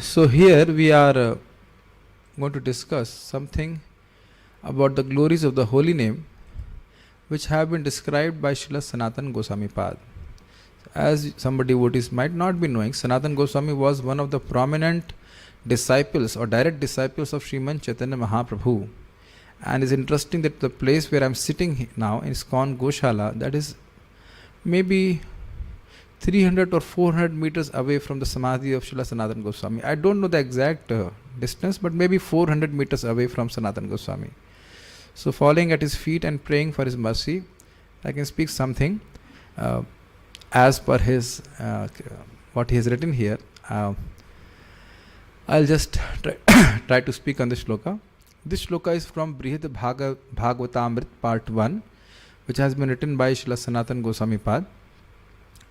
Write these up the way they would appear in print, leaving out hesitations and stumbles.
So here we are going to discuss something about the glories of the holy name, which have been described by Srila Sanatan Goswami Pad. As some devotees might not be knowing, Sanatan Goswami was one of the prominent disciples or direct disciples of Sriman Chaitanya Mahaprabhu. And it's interesting that the place where I'm sitting now in ISKCON Goshala, that is maybe 300 or 400 meters away from the Samadhi of Srila Sanatan Goswami. I don't know the exact distance, but maybe 400 meters away from Sanatan Goswami. So falling at his feet and praying for his mercy, I can speak something as per his what he has written here. I'll just try to speak on this shloka. This shloka is from Brihad Bhagavatamrit part 1, which has been written by Srila Sanatan Goswami Pad.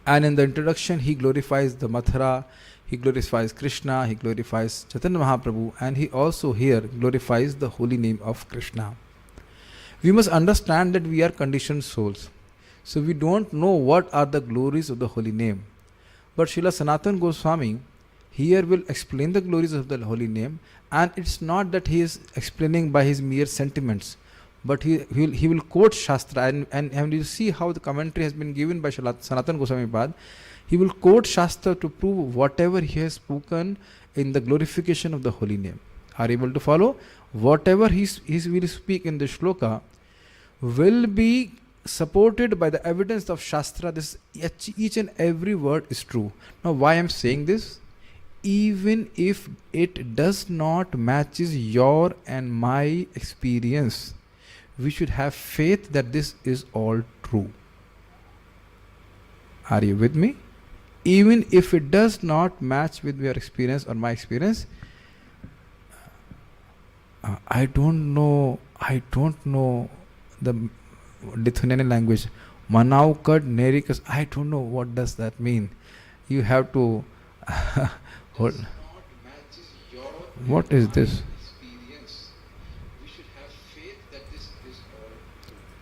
And in the introduction, he glorifies the Mathura, he glorifies Krishna, he glorifies Chaitanya Mahaprabhu, and he also here glorifies the holy name of Krishna. We must understand that we are conditioned souls. So we don't know what are the glories of the holy name. But Srila Sanatan Goswami here will explain the glories of the holy name, and it's not that he is explaining by his mere sentiments, but he will quote Shastra, and you see how the commentary has been given by Sanatan Goswami Pad. He will quote Shastra to prove whatever he has spoken in the glorification of the holy name. Are you able to follow? Whatever he will speak in the shloka will be supported by the evidence of Shastra. This each and every word is true. Now why I am saying this? Even if it does not matches your and my experience, we should have faith that this is all true. Are you with me? Even if it does not match with your experience or my experience, I don't know the Lithuanian language. Manaukad Nerikas, I don't know what does that mean. You have to hold. What is this?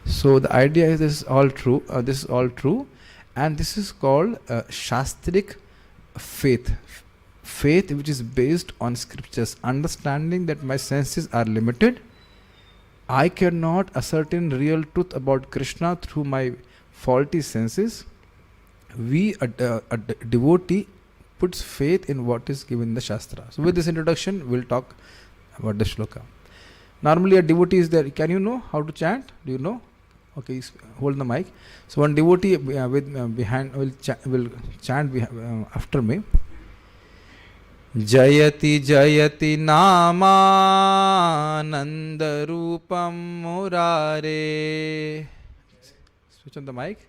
So the idea is this is all true. And this is called Shastric faith. Faith which is based on scriptures, understanding that my senses are limited. I cannot ascertain real truth about Krishna through my faulty senses. A devotee puts faith in what is given in the Shastra. So with this introduction, we'll talk about the shloka. Normally a devotee is there. Can you know how to chant? Do you know? Okay, hold the mic. So one devotee behind will chant after me. Jayati Jayati Namananda Rupam Murare. Switch on the mic.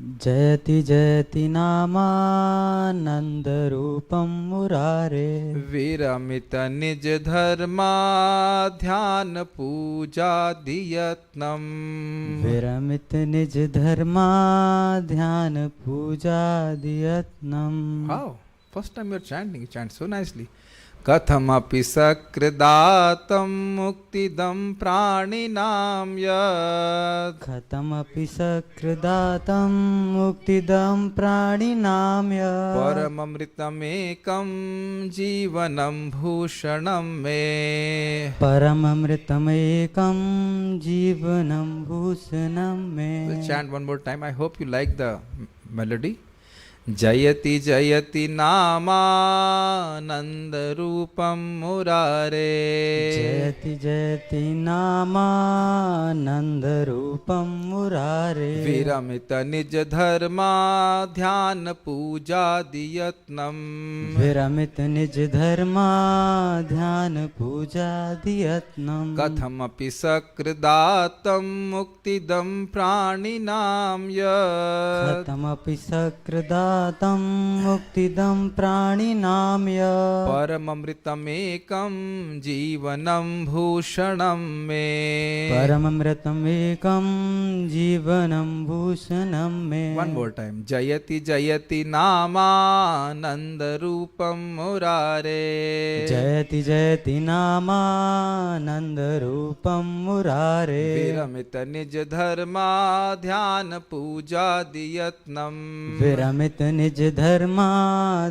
Jayati Jayati Namananda Rupam Murare. Viramita Nij Dharma Dhyana Puja Diyatnam. Viramita Nij Dharma Dhyana Puja Diyatnam. Wow, first time you're chanting, you chant so nicely. Kathamapi sakridatam muktidam praninam yad. Khatamapi sakridatam muktidam praninam yad. Paramamritam ekam jivanam bhushanam me. Paramamritam ekam jivanam bhushanam me. We'll chant one more time. I hope you like the melody. Jayati Jayati Namananda Rupam Murare. Jayati Jayati Namananda Rupam Murare. Viramita Nij Dharma Dhyana Puja Diyatnam. Viramita Nij Dharma Dhyana Puja Diyatnam. Kathamapi sakridatam muktidam praninam yad. Khatamapi sakridatam muktidam praninam yad. Paramamritam ekam jivanam bhushanam me. Paramamritam ekam jivanam bhushanam me. One more time. Jayati Jayati Namananda Rupam Murare. Jayati Jayati Namananda Rupam Murare. Viramita Nij Dharma Dhyana Puja Diyatnam. Viramita निज धर्मा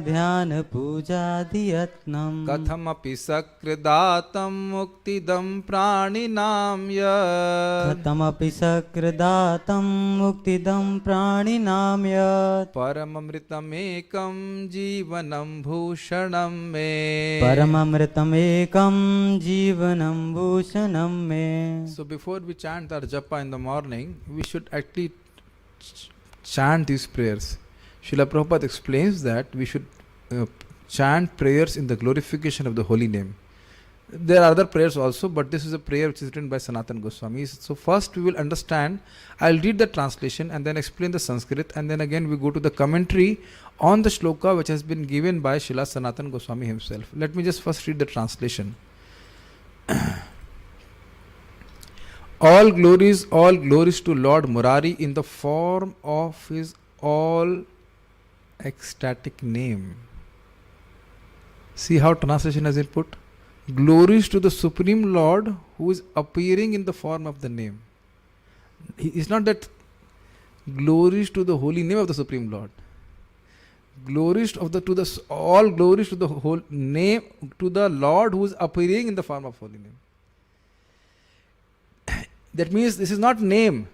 ध्यान पूजादियत्नम् कथमपि सकृदातं मुक्तिदं प्राणिनां यत् कथमपि सकृदातं मुक्तिदं प्राणिनां यत् परममृतमेकं जीवनं भूषणं मे परममृतमेकं जीवनं भूषणं मे. So before we chant our japa in the morning, we should actually chant these prayers. Srila Prabhupada explains that we should chant prayers in the glorification of the holy name. There are other prayers also, but this is a prayer which is written by Sanatana Goswami. So first we will understand, I'll read the translation and then explain the Sanskrit, and then again we go to the commentary on the shloka which has been given by Srila Sanatana Goswami himself. Let me just first read the translation. All glories to Lord Murari in the form of his all ecstatic name. See how translation has been put? Glories to the Supreme Lord who is appearing in the form of the name. It's not that glories to the holy name of the Supreme Lord. All glories to the whole name, to the Lord who is appearing in the form of holy name. That means this is not name,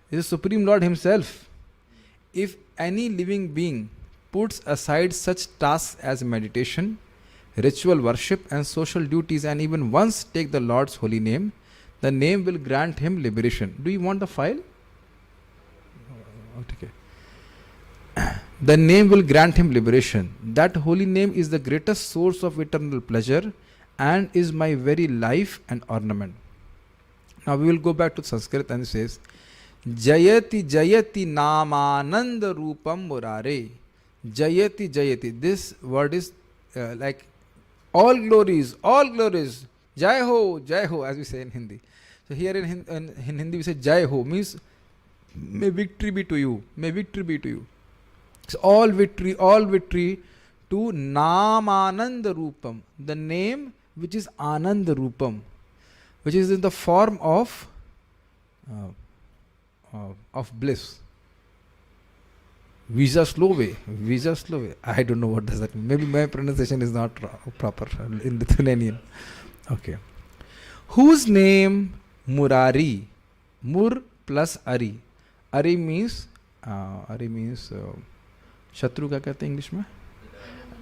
this is Supreme Lord himself. If any living being puts aside such tasks as meditation, ritual worship and social duties, and even once take the Lord's holy name, the name will grant him liberation. Do you want the file? Okay. The name will grant him liberation. That holy name is the greatest source of eternal pleasure and is my very life and ornament. Now we will go back to Sanskrit, and it says, Jayati Jayati Namananda Rupam Murare. Jayati Jayati. This word is like all glories, Jai Ho, as we say in Hindi. So here in Hindi we say Jai Ho, means may victory be to you, may victory be to you. So all victory to Namananda Rupam, the name which is Ananda Rupam, which is in the form of bliss. Visa Slove. I don't know what does that mean. Maybe my pronunciation is not proper in Lithuanian. Okay. Whose name? Murari. Mur plus Ari. Ari means Shatru ka kehte English mein?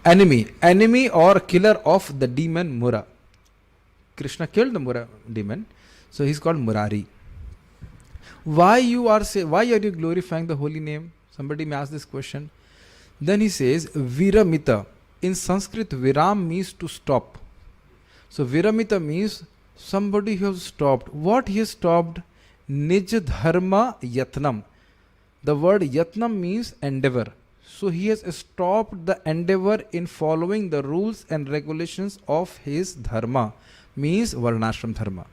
Enemy or killer of the demon Mura. Krishna killed the Mura demon, so he's called Murari. Why are you glorifying the holy name? Somebody may ask this question. Then he says Viramita. In Sanskrit, Viram means to stop. So Viramita means somebody who has stopped. What he has stopped? Nij dharma yatnam. The word yatnam means endeavor. So he has stopped the endeavor in following the rules and regulations of his dharma, means varnashram dharma.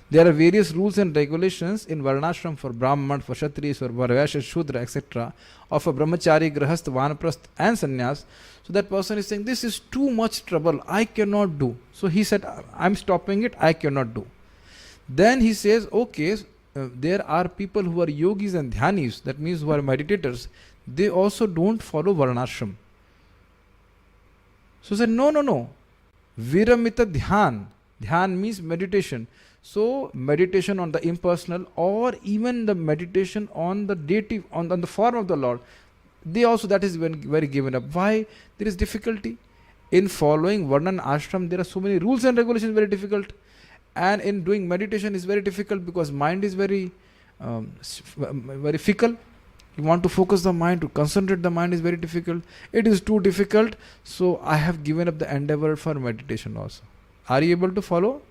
There are various rules and regulations in varnashram for Brahman, for Kshatriyas, for Vairashya, Shudra, etc. of a brahmachari, grahast, vanaprast and sannyas. So that person is saying, this is too much trouble, I cannot do. So he said, I'm stopping it, I cannot do. Then he says, okay, there are people who are yogis and dhyanis, that means who are meditators, they also don't follow varnashram. So he said, no. Viramita dhyan. Dhyan means meditation. So meditation on the impersonal, or even the meditation on the deity, on the form of the Lord, they also, that is very given up. Why? There is difficulty in following Varna and Ashram. There are so many rules and regulations, very difficult. And in doing meditation is very difficult because mind is very fickle. You want to focus the mind, to concentrate the mind is very difficult. It is too difficult, so I have given up the endeavor for meditation also. Are you able to follow?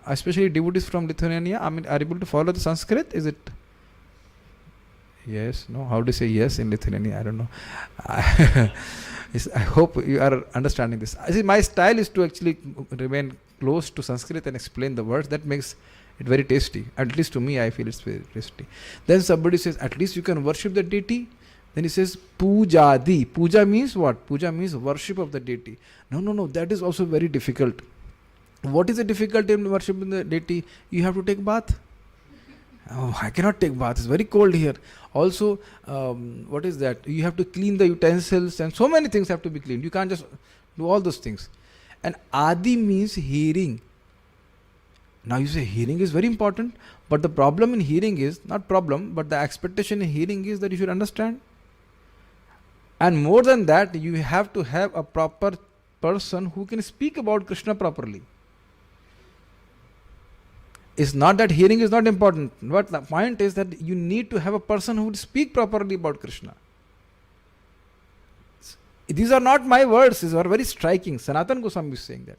Especially devotees from Lithuania, are you able to follow the Sanskrit? Is it? Yes, no? How do you say yes in Lithuania? I don't know. I hope you are understanding this. I see, my style is to actually remain close to Sanskrit and explain the words. That makes it very tasty. At least to me, I feel it's very tasty. Then somebody says, at least you can worship the deity. Then he says, Pujadi. Puja means what? Puja means worship of the deity. No. That is also very difficult. What is the difficulty in worshiping the deity? You have to take bath. Oh, I cannot take bath. It's very cold here. Also, what is that? You have to clean the utensils and so many things have to be cleaned. You can't just do all those things. And Adi means hearing. Now you say hearing is very important, but the problem in hearing is, not problem, but the expectation in hearing is that you should understand. And more than that, you have to have a proper person who can speak about Krishna properly. It's not that hearing is not important, but the point is that you need to have a person who will speak properly about Krishna. These are not my words, these are very striking. Sanatana Goswami is saying that.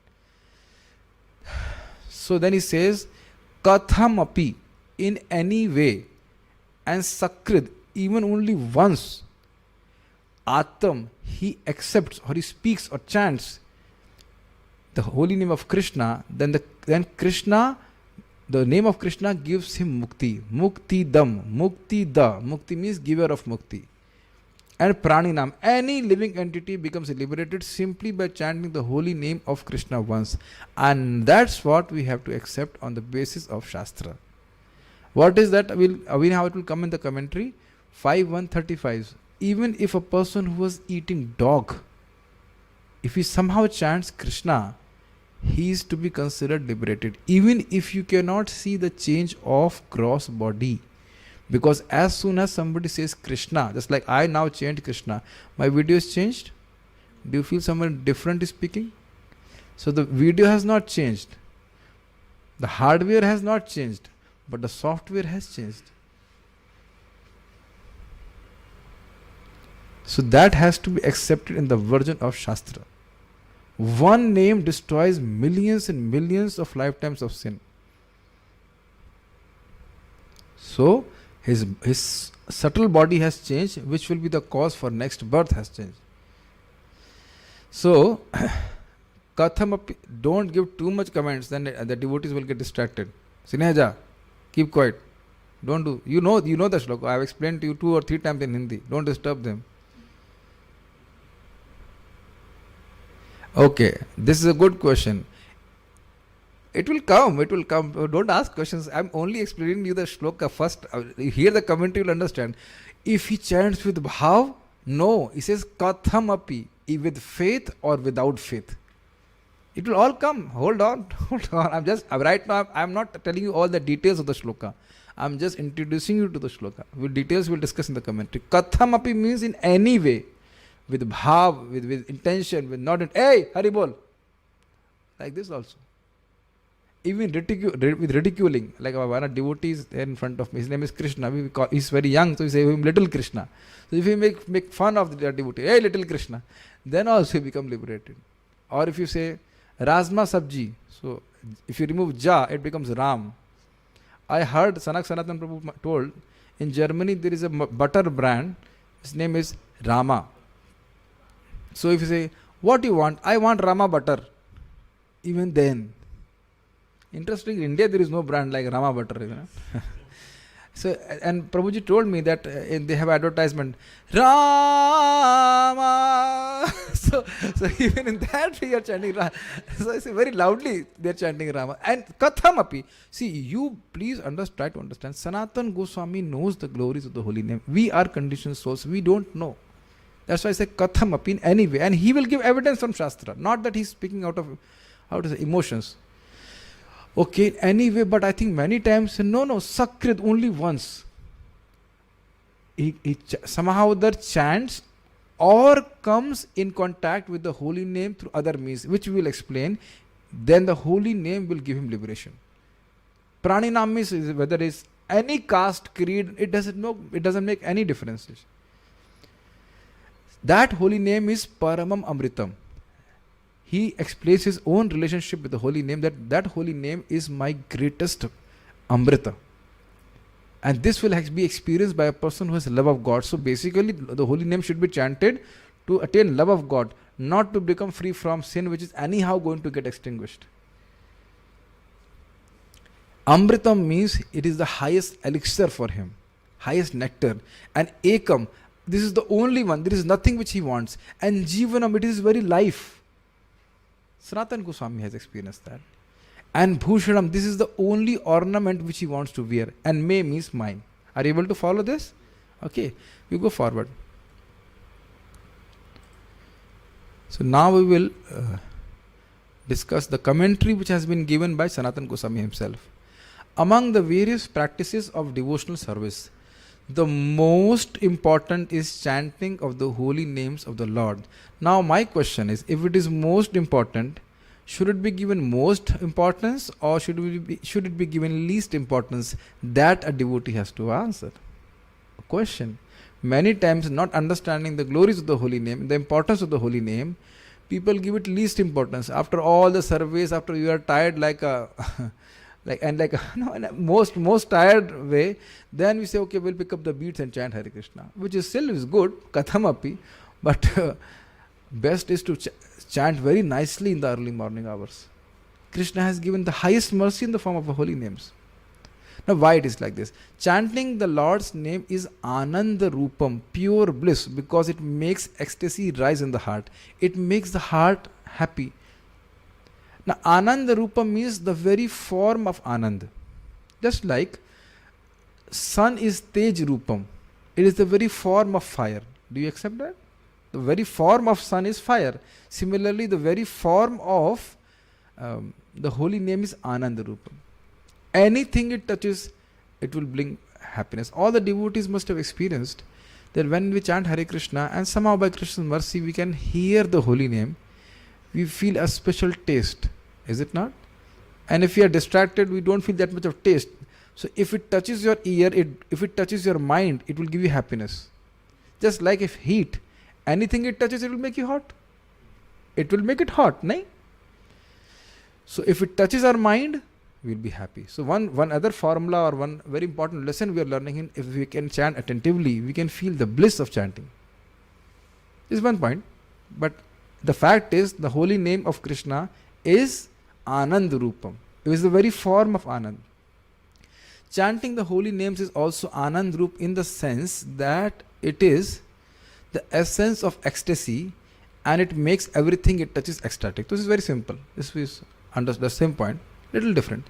So then he says, Katham api, in any way, and Sakrid, even only once, Atam, he accepts or he speaks or chants the holy name of Krishna, then Krishna, the name of Krishna gives him mukti. Mukti dam, mukti da. Mukti means giver of mukti. And praninam, any living entity becomes liberated simply by chanting the holy name of Krishna once. And that's what we have to accept on the basis of Shastra. What is that? How it will come in the commentary. 5.135. Even if a person who was eating dog, if he somehow chants Krishna, he is to be considered liberated. Even if you cannot see the change of gross body. Because as soon as somebody says Krishna, just like I now chant Krishna, my video is changed. Do you feel someone different is speaking? So the video has not changed. The hardware has not changed, but the software has changed. So that has to be accepted in the version of Shastra. One name destroys millions and millions of lifetimes of sin. So his subtle body has changed, which will be the cause for next birth has changed. So Katham, don't give too much comments, then the devotees will get distracted. Sineja, keep quiet. Don't do. You know the shloka. I have explained to you 2 or 3 times in Hindi. Don't disturb them. Okay, this is a good question. It will come. Don't ask questions. I'm only explaining you the shloka first. You hear the commentary, you'll understand. If he chants with bhav, no. He says katham api, with faith or without faith. It will all come. Hold on. Right now, I'm not telling you all the details of the shloka. I'm just introducing you to the shloka. With details, we'll discuss in the commentary. Katham api means in any way. With bhav, with intention, with not, hey, Hari bol. Like this also. Even with ridiculing, like one of devotees there in front of me, his name is Krishna. He's very young, so we say him little Krishna. So if we make fun of the devotee, hey, little Krishna, then also he become liberated. Or if you say Rajma Sabji, so if you remove Ja, it becomes Ram. I heard Sanatan Prabhu told, in Germany there is a butter brand, his name is Rama. So if you say, what do you want? I want Rama butter. Even then. Interesting, in India there is no brand like Rama butter. You know? So, and Prabhuji told me that they have advertisement, Rama. so even in that we are chanting Rama. So I say very loudly they are chanting Rama. And Kathamapi. See, you please try to understand. Sanatan Goswami knows the glories of the holy name. We are conditioned souls. We don't know. That's why I say Katham api in any way. And he will give evidence from Shastra. Not that he's speaking out of, how to say, emotions. Okay, anyway, but I think many times, no, Sakrit only once. He somehow the chants or comes in contact with the holy name through other means, which we will explain. Then the holy name will give him liberation. Praninam means whether it's any caste, creed, it doesn't make any differences. That holy name is Paramam Amritam. He explains his own relationship with the holy name, that holy name is my greatest Amrita. And this will be experienced by a person who has love of God. So basically, the holy name should be chanted to attain love of God, not to become free from sin, which is anyhow going to get extinguished. Amritam means it is the highest elixir for him, highest nectar. And Ekam, this is the only one. There is nothing which he wants. And Jivanam, it is very life. Sanatana Goswami has experienced that. And bhushanam, this is the only ornament which he wants to wear. And me means mine. Are you able to follow this? Okay, we go forward. So now we will discuss the commentary which has been given by Sanatana Goswami himself. Among the various practices of devotional service, the most important is chanting of the holy names of the Lord. Now my question is, if it is most important, should it be given most importance, or should it be given least importance? That a devotee has to answer. A question. Many times, not understanding the glories of the holy name, the importance of the holy name, people give it least importance. After all the surveys, after you are tired like a in a most tired way, then we say, okay, we'll pick up the beats and chant Hare Krishna, which is still is good, kathamapi, but best is to chant very nicely in the early morning hours. Krishna has given the highest mercy in the form of the holy names. Now why it is like this? Chanting the Lord's name is Ananda Rupam, pure bliss, because it makes ecstasy rise in the heart. It makes the heart happy. Now Ananda Rupam means the very form of Anand. Just like sun is Tej Rupam. It is the very form of fire. Do you accept that? The very form of sun is fire. Similarly, the very form of the holy name is Ananda Rupam. Anything it touches, it will bring happiness. All the devotees must have experienced that when we chant Hare Krishna, and somehow by Krishna's mercy we can hear the holy name, we feel a special taste. Is it not? And if we are distracted, we don't feel that much of taste. So if it touches your ear, if it touches your mind, it will give you happiness. Just like if heat, anything it touches, it will make you hot. It will make it hot, nahin? So if it touches our mind, we will be happy. So one other formula or one very important lesson we are learning in, if we can chant attentively, we can feel the bliss of chanting. This is one point. But the fact is, the holy name of Krishna is Anand Rupam. It is the very form of Anand. Chanting the holy names is also Anand Rup in the sense that it is the essence of ecstasy, and it makes everything it touches ecstatic. This is very simple. This is under the same point, little different.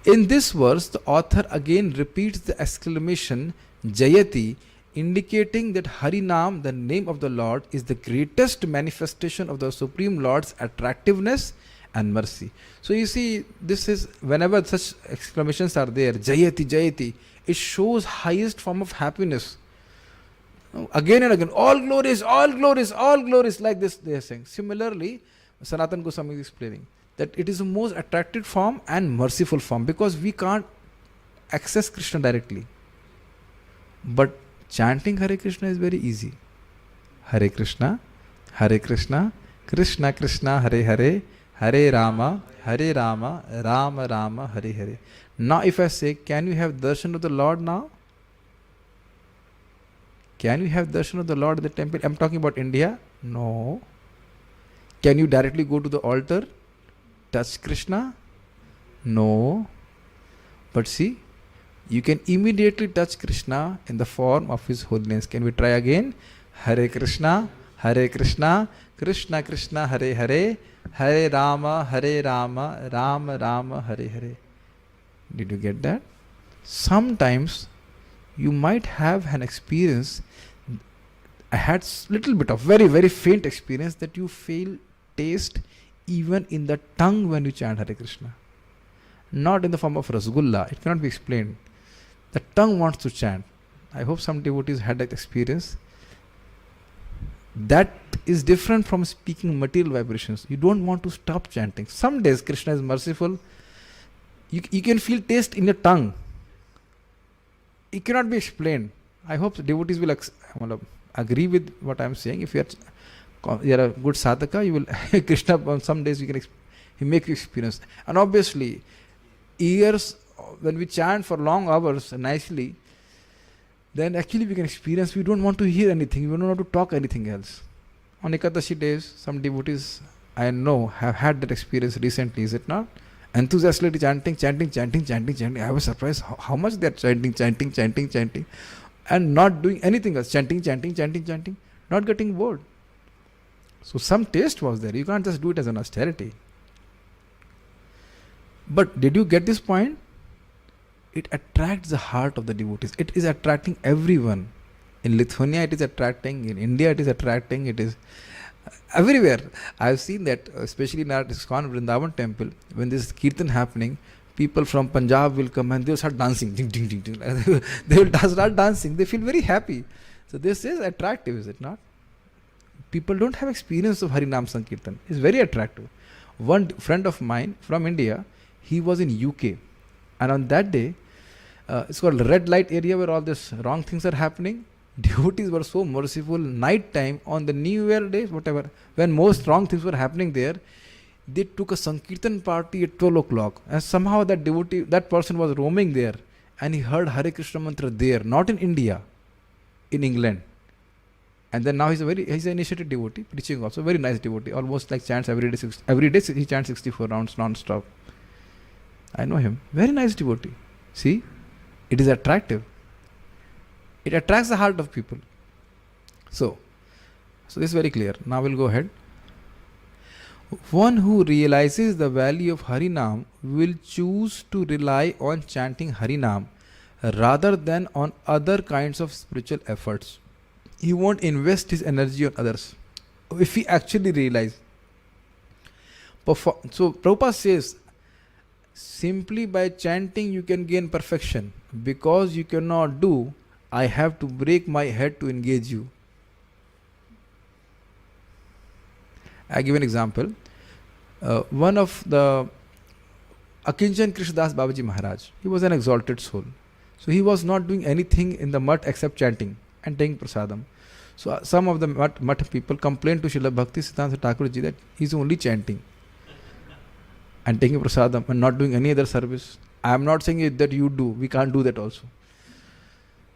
In this verse, the author again repeats the exclamation Jayati, indicating that Harinam, the name of the Lord, is the greatest manifestation of the Supreme Lord's attractiveness and mercy. So you see, this is, whenever such exclamations are there, Jayati, Jayati, it shows highest form of happiness. Again and again, all glories, all glories, all glories, like this they are saying. Similarly, Sanatana Goswami is explaining that it is the most attractive form and merciful form, because we can't access Krishna directly. But chanting Hare Krishna is very easy. Hare Krishna, Krishna Krishna, Hare Hare, Hare Rama, Rama Rama, Hare Hare. Now if I say, can you have darshan of the Lord now? Can you have darshan of the Lord at the temple? I'm talking about India. No. Can you directly go to the altar, touch Krishna? No. But see, you can immediately touch Krishna in the form of his holiness. Can we try again? Hare Krishna, Krishna Krishna, Hare Hare, Hare Rama, Rama Rama, Hare Hare. Did you get that? Sometimes you might have an experience. I had little bit of very, very faint experience that you feel taste even in the tongue when you chant Hare Krishna. Not in the form of rasgulla. It cannot be explained. The tongue wants to chant. I hope some devotees had that experience. That is different from speaking material vibrations. You don't want to stop chanting. Some days Krishna is merciful. You can feel taste in your tongue. It cannot be explained. I hope the devotees will agree with what I am saying. If you are a good sadhaka, you will Krishna on some days he make you experience. And obviously, ears, when we chant for long hours nicely, then actually we can experience, we don't want to hear anything, we don't want to talk anything else. On Ekadashi days, some devotees I know have had that experience recently, is it not? Enthusiastically chanting. I was surprised how much they are chanting, and not doing anything else. Chanting, not getting bored. So some taste was there. You can't just do it as an austerity. But did you get this point? It attracts the heart of the devotees. It is attracting everyone. In Lithuania, it is attracting. In India, it is attracting. It is everywhere. I have seen that, especially in our ISKCON Vrindavan temple, when this kirtan happening, people from Punjab will come and they will start dancing. Ding, ding, ding, ding. They will start dancing. They feel very happy. So this is attractive, is it not? People don't have experience of Harinam Sankirtan. It's very attractive. One friend of mine from India, he was in UK, and on that day, it's called red light area where all this wrong things are happening. Devotees were so merciful. Night time on the New Year days, whatever, when most wrong things were happening there, they took a Sankirtan party at 12 o'clock, and somehow that devotee, that person was roaming there, and he heard Hare Krishna mantra there, not in India, in England. And then now he's an initiated devotee, preaching also, very nice devotee, almost like chants every day. Every day he chants 64 rounds non-stop. I know him, very nice devotee. See, it is attractive. It attracts the heart of people. So this is very clear. Now we'll go ahead. One who realizes the value of Harinam will choose to rely on chanting Harinam rather than on other kinds of spiritual efforts. He won't invest his energy on others. If he actually realize. So Prabhupada says, simply by chanting you can gain perfection. Because you cannot do, I have to break my head to engage you. I give an example. One of the Akinchan Krishnadas Babaji Maharaj, he was an exalted soul. So he was not doing anything in the mutt except chanting and taking prasadam. So some of the mutt people complained to Srila Bhakti Siddhanta Thakur ji that he's only chanting and taking prasadam and not doing any other service. I am not saying that you do. We can't do that also.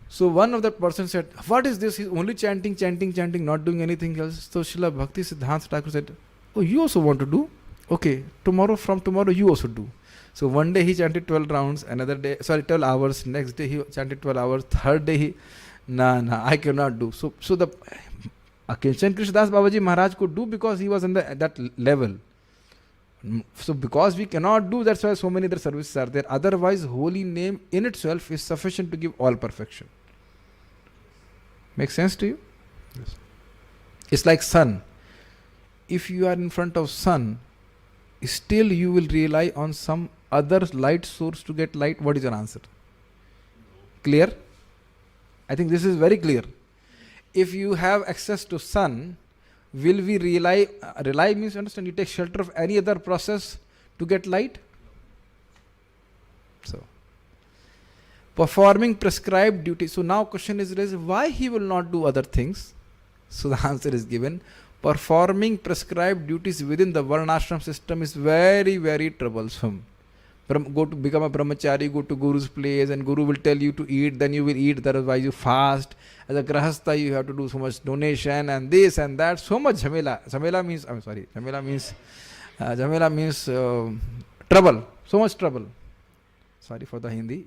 So one of the person said, what is this? He's only chanting, not doing anything else. So Srila Bhakti Siddhanta Thakur said, oh, you also want to do? Okay, from tomorrow you also do. So one day he chanted 12 rounds, 12 hours. Next day he chanted 12 hours. Third day he, I cannot do. So the Akinchan Krishnadas Babaji Maharaj could do because he was in that level. So because we cannot do, that's why so many other services are there. Otherwise, holy name in itself is sufficient to give all perfection. Makes sense to you? Yes. It's like sun. If you are in front of sun, still you will rely on some other light source to get light. What is your answer? Clear? I think this is very clear. If you have access to sun, will we rely means, understand, you take shelter of any other process to get light? So, performing prescribed duty. So now question is raised, why he will not do other things? So the answer is given. Performing prescribed duties within the varnashram system is very, very troublesome. Go to become a brahmachari, go to guru's place, and guru will tell you to eat, then you will eat, otherwise you fast. As a grahastha, you have to do so much donation and this and that, so much jhamela. Jhamela means trouble, so much trouble. Sorry for the Hindi,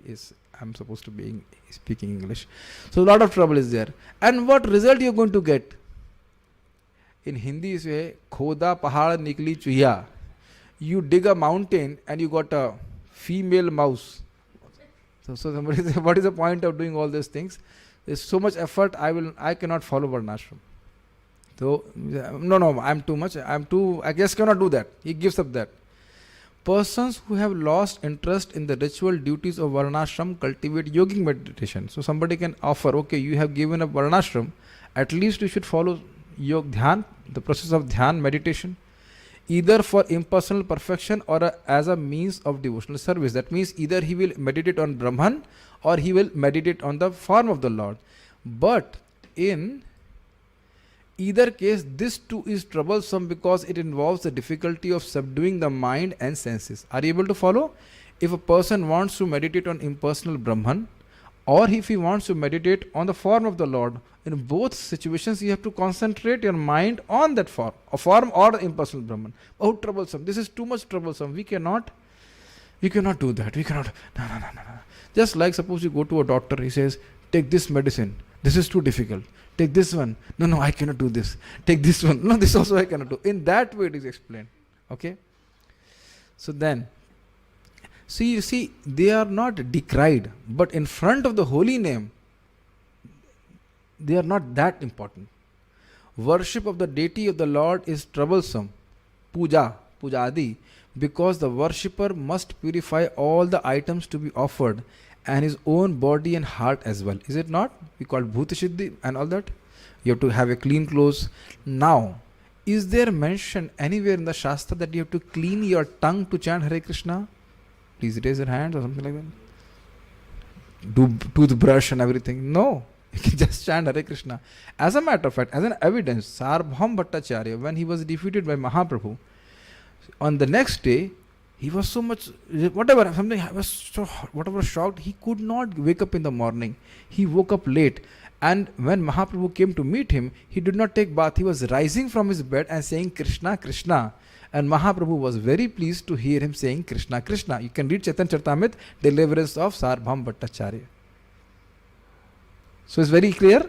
I'm supposed to be speaking English. So a lot of trouble is there. And what result you are going to get? In Hindi you say, khoda pahad nikli chuhiya. You dig a mountain and you got a female mouse. So somebody say, what is the point of doing all these things? There's so much effort, I cannot follow varnashram. So, no, I'm too much, I just cannot do that. He gives up that. Persons who have lost interest in the ritual duties of varnashram cultivate yogic meditation. So somebody can offer, okay, you have given up varnashram, at least you should follow yoga dhyan, the process of dhyan meditation, either for impersonal perfection or as a means of devotional service. That means either he will meditate on Brahman or he will meditate on the form of the Lord. But in either case, this too is troublesome because it involves the difficulty of subduing the mind and senses. Are you able to follow? If a person wants to meditate on impersonal Brahman, or if he wants to meditate on the form of the Lord, in both situations you have to concentrate your mind on that form or the impersonal Brahman. Oh, troublesome. This is too much troublesome. We cannot do that. We cannot. No. Just like suppose you go to a doctor, he says, take this medicine. This is too difficult. Take this one. No, I cannot do this. Take this one. No, this also I cannot do. In that way it is explained. Okay. So then, See, you see, they are not decried, but in front of the holy name, they are not that important. Worship of the deity of the Lord is troublesome, puja adi, because the worshipper must purify all the items to be offered and his own body and heart as well. Is it not? We call bhuta siddhi and all that. You have to have a clean clothes. Now, is there mention anywhere in the Shastra that you have to clean your tongue to chant Hare Krishna? Please raise your hands or something like that. Do toothbrush and everything. No. You can just chant Hare Krishna. As a matter of fact, as an evidence, Sarbham Bhattacharya, when he was defeated by Mahaprabhu, on the next day, he was so much, something, I was so, whatever shocked, he could not wake up in the morning. He woke up late. And when Mahaprabhu came to meet him, he did not take bath. He was rising from his bed and saying Krishna, Krishna. And Mahaprabhu was very pleased to hear him saying Krishna, Krishna. You can read Chaitanya Charitamrita, deliverance of Sarbham Bhattacharya. So it's very clear.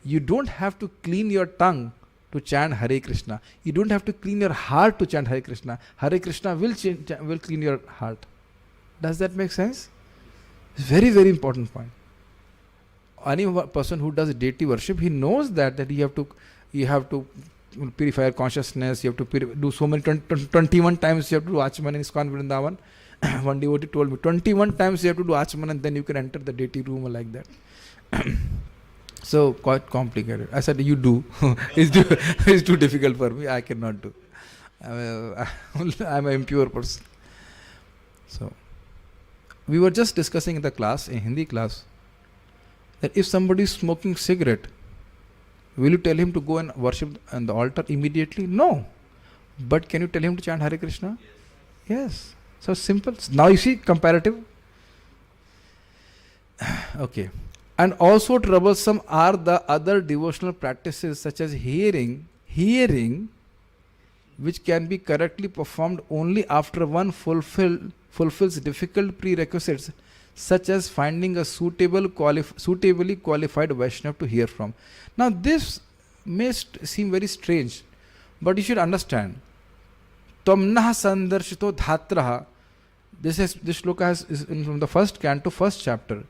You don't have to clean your tongue to chant Hare Krishna. You don't have to clean your heart to chant Hare Krishna. Hare Krishna will clean your heart. Does that make sense? It's very, very important point. Any person who does deity worship, he knows that you have to purify your consciousness. You have to do so many 21 times. You have to do Achman in ISKCON Vrindavan. One devotee told me 21 times you have to do Achman and then you can enter the deity room or like that. So quite complicated. I said, you do. It's too difficult for me. I cannot do. I'm an impure person. So we were just discussing in the class, in Hindi class, that if somebody is smoking cigarette, will you tell him to go and worship on the altar immediately? No. But can you tell him to chant Hare Krishna? Yes. So simple. Now you see comparative. Okay. And also troublesome are the other devotional practices such as hearing, which can be correctly performed only after one fulfills difficult prerequisites, such as finding a suitably qualified Vaishnava to hear from. Now this may seem very strange, but you should understand. Tamnah sandarshito dhatraha. This shloka is from the first canto, first chapter,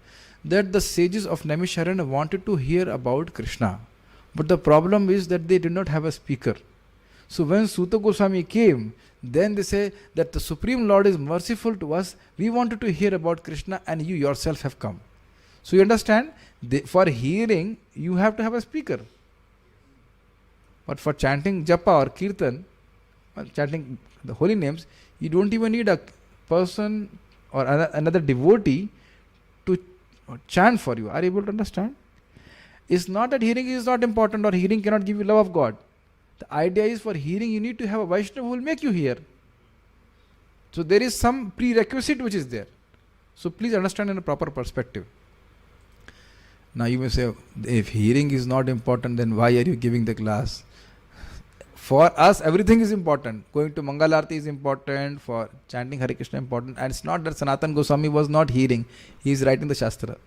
that the sages of Naimisharanya wanted to hear about Krishna. But the problem is that they did not have a speaker. So when Suta Goswami came, then they say that the Supreme Lord is merciful to us. We wanted to hear about Krishna and you yourself have come. So you understand, for hearing, you have to have a speaker. But for chanting japa or kirtan, chanting the holy names, you don't even need a person or another devotee to chant for you. Are you able to understand? It's not that hearing is not important or hearing cannot give you love of God. The idea is for hearing you need to have a Vaishnava who will make you hear. So there is some prerequisite which is there. So please understand in a proper perspective. Now you may say, if hearing is not important, then why are you giving the class? For us, everything is important. Going to Mangalarti is important, for chanting Hare Krishna important. And it's not that Sanatan Goswami was not hearing. He is writing the Shastra.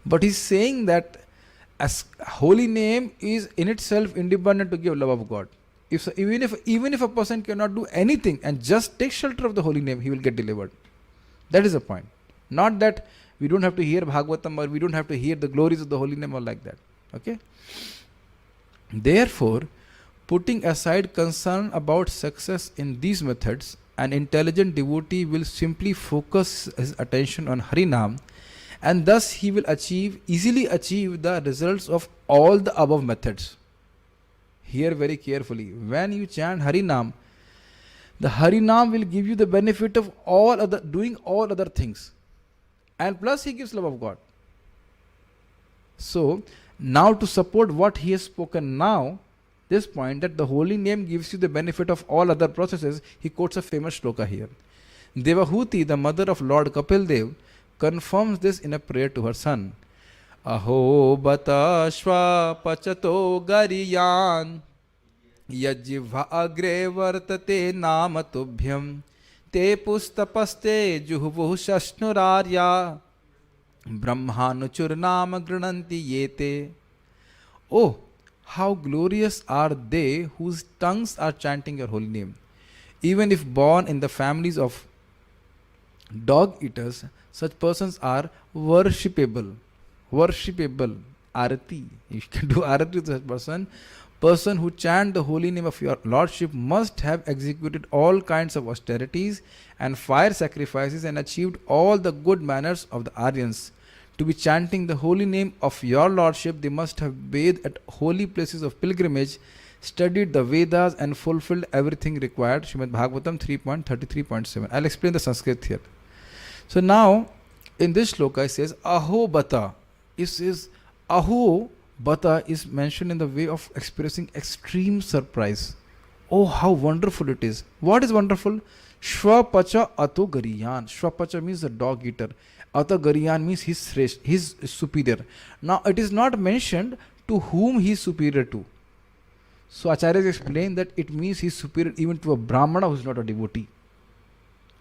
But he's saying that as holy name is in itself independent to give love of God. Even if a person cannot do anything and just take shelter of the holy name, he will get delivered. That is the point. Not that we don't have to hear Bhagavatam or we don't have to hear the glories of the holy name or like that. Okay? Therefore, putting aside concern about success in these methods, an intelligent devotee will simply focus his attention on Harinam, and thus he will easily achieve the results of all the above methods. Hear very carefully. When you chant Harinam, the Harinam will give you the benefit of doing all other things. And plus he gives love of God. So, now to support what he has spoken now, this point that the holy name gives you the benefit of all other processes, he quotes a famous shloka here. Devahuti, the mother of Lord Kapil Dev, confirms this in a prayer to her son. Aho bata shva pachato gariyan yajivha agre vartate namatubhyam te pustapaste juhuvu shashnurarya brahmanuchurnam grananti yete. Oh, how glorious are they whose tongues are chanting your holy name. Even if born in the families of Dog eaters, such persons are worshipable. Worshipable. Arati. You can do arati to such person. Person who chant the holy name of your lordship must have executed all kinds of austerities and fire sacrifices and achieved all the good manners of the Aryans. To be chanting the holy name of your lordship, they must have bathed at holy places of pilgrimage, studied the Vedas, and fulfilled everything required. Srimad Bhagavatam 3.33.7. I'll explain the Sanskrit here. So now, in this shloka, it says, Aho Bata. It says, Aho Bata is mentioned in the way of expressing extreme surprise. Oh, how wonderful it is. What is wonderful? Shvapacha Ato Gariyan. Shvapacha means the dog eater. Ato Gariyan means his superior. Now, it is not mentioned to whom he is superior to. So, Acharyas explain that it means he is superior even to a Brahmana who is not a devotee.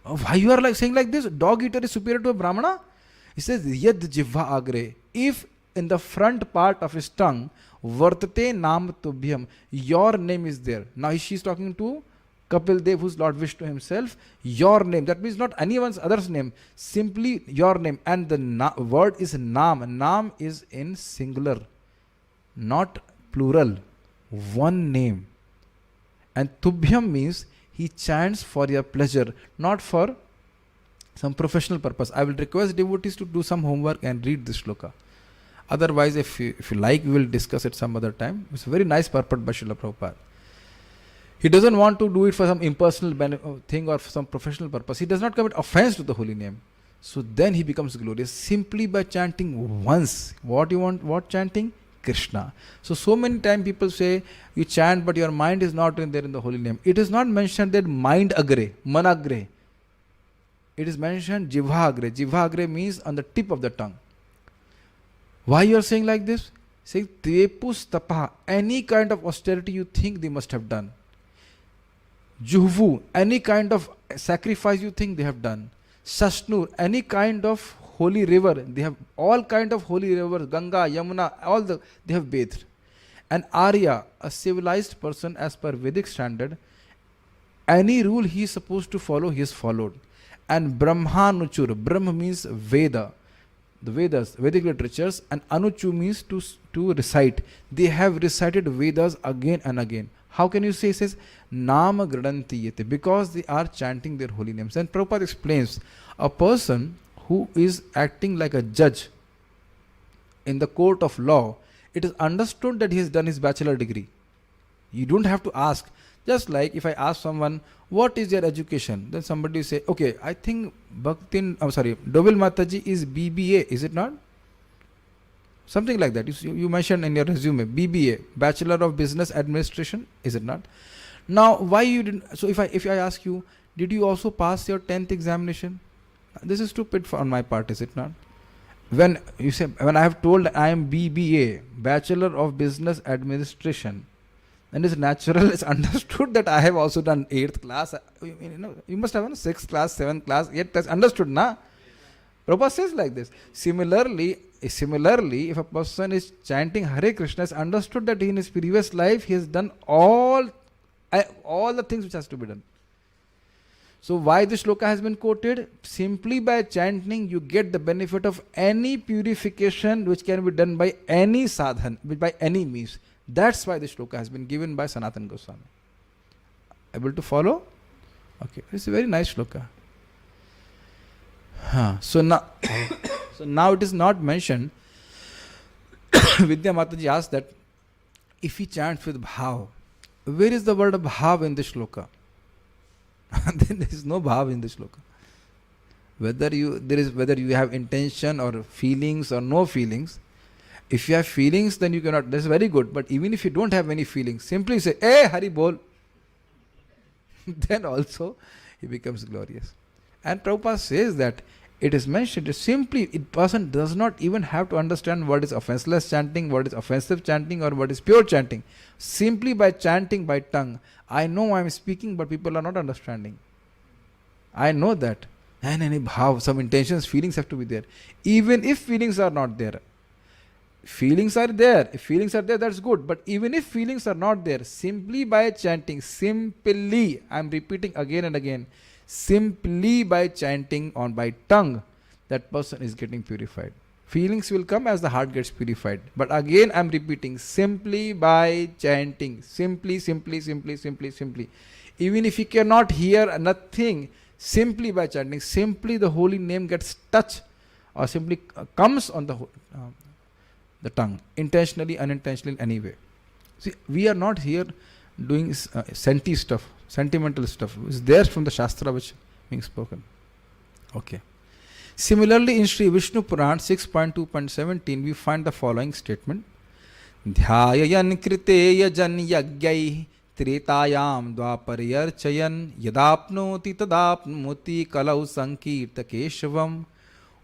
Why you are saying like this? Dog eater is superior to a Brahmana? He says, Yad Jivha Agre. If in the front part of his tongue, Vartate Nam Tubhyam, your name is there. Now she is talking to Kapil Dev, who's Lord Vishnu himself. Your name. That means not anyone's other's name. Simply your name. And the word is Nam. Nam is in singular, not plural. One name. And Tubhyam means he chants for your pleasure, not for some professional purpose. I will request devotees to do some homework and read this shloka. Otherwise, if you like, we will discuss it some other time. It's a very nice purport by Srila Prabhupada. He doesn't want to do it for some impersonal thing or for some professional purpose. He does not commit offense to the holy name. So then he becomes glorious simply by chanting once. What you want? What chanting? Krishna. So many times people say you chant but your mind is not in there in the holy name. It is not mentioned that mind agre, man agre. It is mentioned jivha agre. Jivha agre means on the tip of the tongue. Why you are saying like this? Saying tepus tapa, any kind of austerity you think they must have done. Juhvu, any kind of sacrifice you think they have done. Sasnur, any kind of holy river, they have all kind of holy rivers, Ganga, Yamuna, they have bathed. And Arya, a civilized person as per Vedic standard, any rule he is supposed to follow, he has followed. And Brahmanuchur, Brahma means Veda, the Vedas, Vedic literatures, and Anuchu means to recite. They have recited Vedas again and again. How can you say? He says, Nama Gradantiyate, because they are chanting their holy names. And Prabhupada explains, a person who is acting like a judge in the court of law, it is understood that he has done his bachelor degree. You don't have to ask. Just like if I ask someone, what is your education? Then somebody say, okay, I think Dobil Mataji is BBA, is it not? Something like that. You mentioned in your resume, BBA, Bachelor of Business Administration, is it not? Now, why you didn't? So if I ask you, did you also pass your 10th examination? This is stupid on my part, is it not? When you say, when I have told I am BBA, Bachelor of Business Administration, then it's natural, it's understood that I have also done 8th class. You must have done 6th class, 7th class, 8th class, understood, na? Prabhupada says like this. Similarly, if a person is chanting Hare Krishna, it's understood that in his previous life he has done all the things which has to be done. So why this shloka has been quoted? Simply by chanting you get the benefit of any purification which can be done by any sadhan, by any means. That's why this shloka has been given by Sanatana Goswami. Able to follow? Okay, it's a very nice shloka. So now it is not mentioned. Vidya Mataji asked that if he chants with bhav, where is the word of bhav in this shloka? Then there is no bhav in this shloka. Whether you have intention or feelings or no feelings. If you have feelings, then you cannot. That's very good. But even if you don't have any feelings, simply say, "Hey, Hari Bol." Then also he becomes glorious. And Prabhupada says that it is mentioned simply, a person does not even have to understand what is offenseless chanting, what is offensive chanting, or what is pure chanting. Simply by chanting by tongue, I know I am speaking, but people are not understanding. I know that. And any bhav, some intentions, feelings have to be there. Even if feelings are not there. Feelings are there. If feelings are there, that's good. But even if feelings are not there, simply by chanting, simply, I am repeating again and again, Simply by chanting or by tongue, that person is getting purified. Feelings will come as the heart gets purified. But again, I'm repeating, simply by chanting. Simply, simply, simply, simply, simply. Even if you cannot hear nothing, simply by chanting, simply the holy name gets touched or simply comes on the tongue, intentionally, unintentionally, anyway. See, we are not here doing sentimental stuff. It's there from the Shastra which being spoken. Okay. Similarly, in Sri Vishnu Puran 6.2.17, we find the following statement. Dhyayan krite yajan yagyai tretayam dvaparayarchayan yadapnoti tadapnoti kalau sankirta keshavam.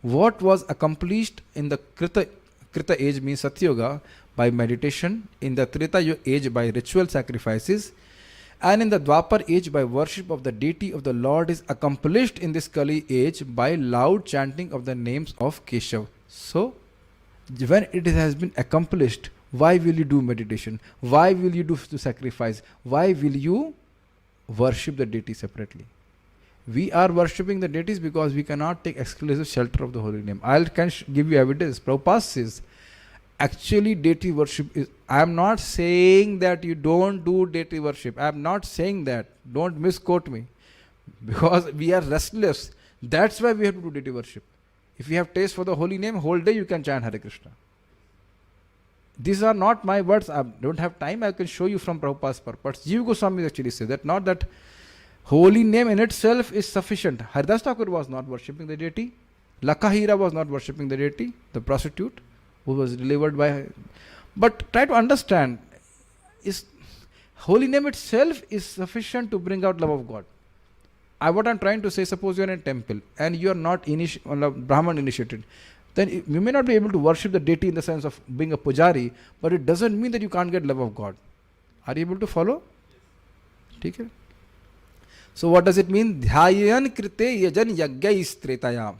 What was accomplished in the Krita age means Satyuga by meditation, in the Treta age by ritual sacrifices, and in the Dwapar age by worship of the deity of the Lord is accomplished in this Kali age by loud chanting of the names of Keshav. So, when it has been accomplished, why will you do meditation? Why will you do the sacrifice? Why will you worship the deity separately? We are worshipping the deities because we cannot take exclusive shelter of the holy name. I can give you evidence. Prabhupada says, actually deity worship is, I am not saying that you don't do deity worship. I am not saying that. Don't misquote me. Because we are restless. That's why we have to do deity worship. If you have taste for the holy name, whole day you can chant Hare Krishna. These are not my words. I don't have time. I can show you from Prabhupada's purpose. Jiva Goswami actually says that, not that holy name in itself is sufficient. Haridas Thakur was not worshipping the deity. Lakahira was not worshipping the deity, the prostitute who was delivered by. But try to understand, is holy name itself is sufficient to bring out love of God. What I'm trying to say, suppose you are in a temple and you are not Brahman initiated, then you may not be able to worship the deity in the sense of being a pujari, but it doesn't mean that you can't get love of God. Are you able to follow? Okay. So what does it mean? Dhyayan krite yajan yagyais tretayam.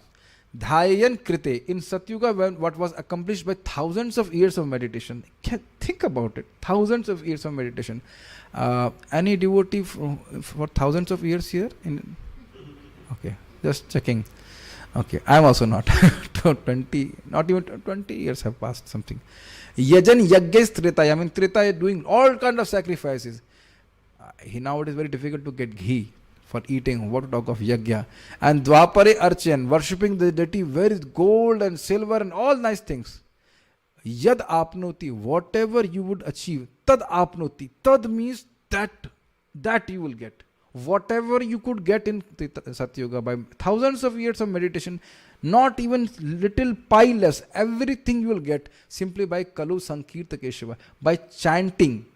Dhyayan krite. In Satyuga, what was accomplished by thousands of years of meditation. Think about it. Thousands of years of meditation. Any devotee for thousands of years here? Okay, just checking. Okay, I am also not. 20, not even 20 years have passed something. Yajan yagyais tretayam. I mean, Treta is doing all kind of sacrifices. Now it is very difficult to get ghee for eating, what to talk of yagya. And Dwapare Archan, worshipping the deity where is gold and silver and all nice things. Yad apnoti, whatever you would achieve, tad apnoti. Tad means that you will get. Whatever you could get in Satyuga by thousands of years of meditation, not even little pi less, everything you will get simply by Kalu Sankirta Keshava, by chanting.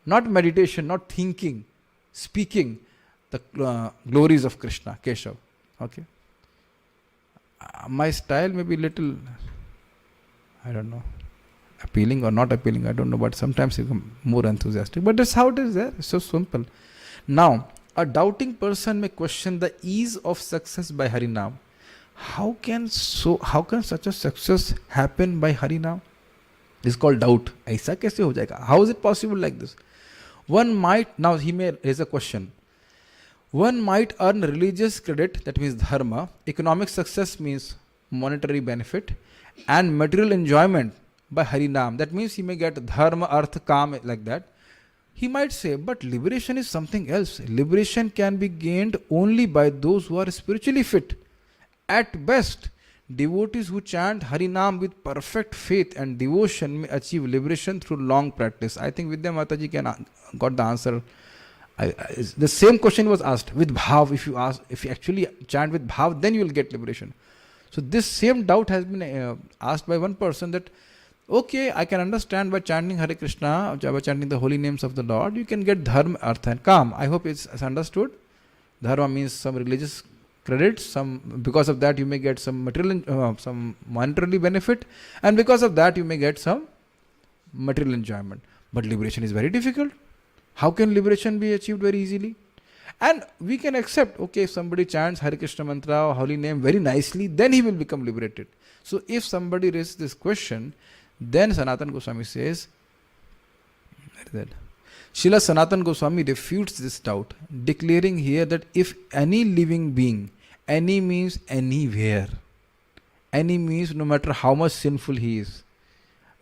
Not meditation, not thinking, speaking the glories of Krishna, Keshav. Okay. My style may be little, I don't know, appealing or not appealing, I don't know, but sometimes you become more enthusiastic. But that's how it is there. It's so simple. Now, a doubting person may question the ease of success by Harinam. How can such a success happen by Harinam? This is called doubt. Aisa kaise ho jayega? How is it possible like this? One might, now he may raise a question. One might earn religious credit, that means dharma, economic success means monetary benefit, and material enjoyment by Harinam. That means he may get dharma, artha, kam, like that. He might say, but liberation is something else. Liberation can be gained only by those who are spiritually fit. At best, devotees who chant Harinam with perfect faith and devotion may achieve liberation through long practice. I think Vidya Mataji got the answer. The same question was asked with bhav. If you actually chant with bhav, then you will get liberation. So this same doubt has been asked by one person, that okay, I can understand by chanting Hare Krishna, by chanting the holy names of the Lord, you can get dharma, artha and kam. I hope it's understood. Dharma means some religious credits, because of that you may get some material, some monetary benefit, and because of that you may get some material enjoyment. But liberation is very difficult. How can liberation be achieved very easily? And we can accept, okay, if somebody chants Hare Krishna mantra or holy name very nicely, then he will become liberated. So if somebody raises this question, then Sanatana Goswami says, Srila Sanatan Goswami refutes this doubt, declaring here that if any living being, any means anywhere, any means no matter how much sinful he is,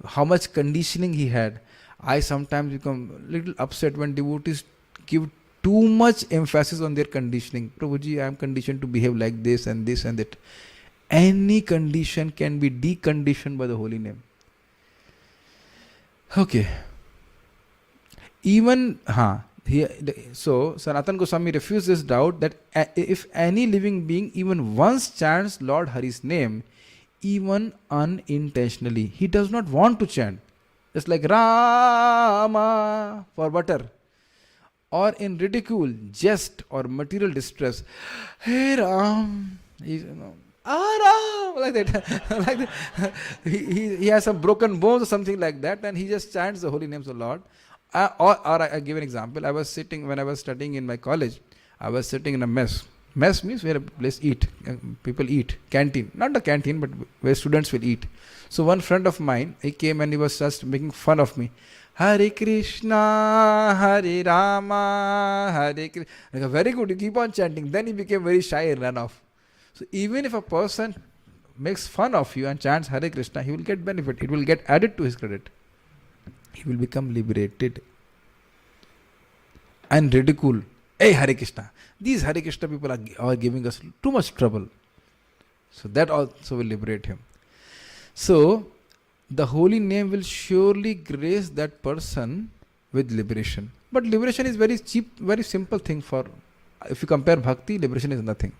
how much conditioning he had. I sometimes become a little upset when devotees give too much emphasis on their conditioning. Prabhuji, I am conditioned to behave like this and this and that. Any condition can be deconditioned by the holy name. Okay. Even, so Sanatan Goswami refutes this doubt that if any living being even once chants Lord Hari's name, even unintentionally, he does not want to chant, just like Rama for butter, or in ridicule, jest, or material distress, Hey Ram, Ram, like that, like that. He has some broken bones or something like that, and he just chants the holy names of Lord. Or I give an example. I was sitting, when I was studying in my college, I was sitting in a mess. Mess means where a place eat, people eat, canteen, not the canteen, but where students will eat. So one friend of mine, he came and he was just making fun of me. Hare Krishna, Hare Rama, Hare Krishna. I go, very good, you keep on chanting. Then he became very shy and ran off. So even if a person makes fun of you and chants Hare Krishna, he will get benefit. It will get added to his credit. He will become liberated. And ridicule. Hey Hare Krishna. These Hare Krishna people are giving us too much trouble. So that also will liberate him. So the holy name will surely grace that person with liberation. But liberation is very cheap, very simple thing for, if you compare bhakti, liberation is nothing.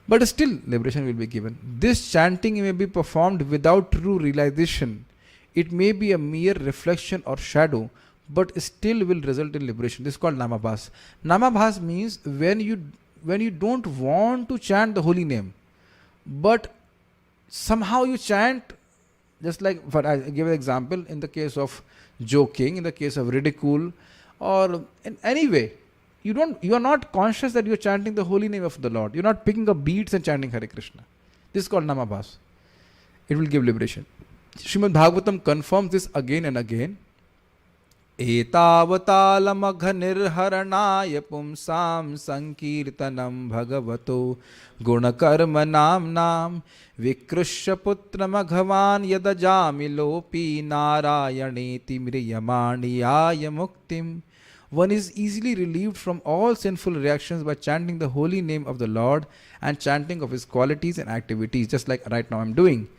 But still liberation will be given. This chanting may be performed without true realization. It may be a mere reflection or shadow, but still will result in liberation. This is called namabhas. Namabhas means when you don't want to chant the holy name, but somehow you chant, just like, I give an example, in the case of joking, in the case of ridicule, or in any way, you are not conscious that you are chanting the holy name of the Lord. You are not picking up beats and chanting Hare Krishna. This is called namabhas. It will give liberation. Srimad Bhagavatam confirms this again and again. Etavatamagha nirharanaya pumsam sankirtanam bhagavato gunakarma namnam vikrusha putra maghavan yadajamilopi narayaneti mriyamaniyaya muktim. One is easily relieved from all sinful reactions by chanting the holy name of the Lord and chanting of his qualities and activities, just like right now I am doing.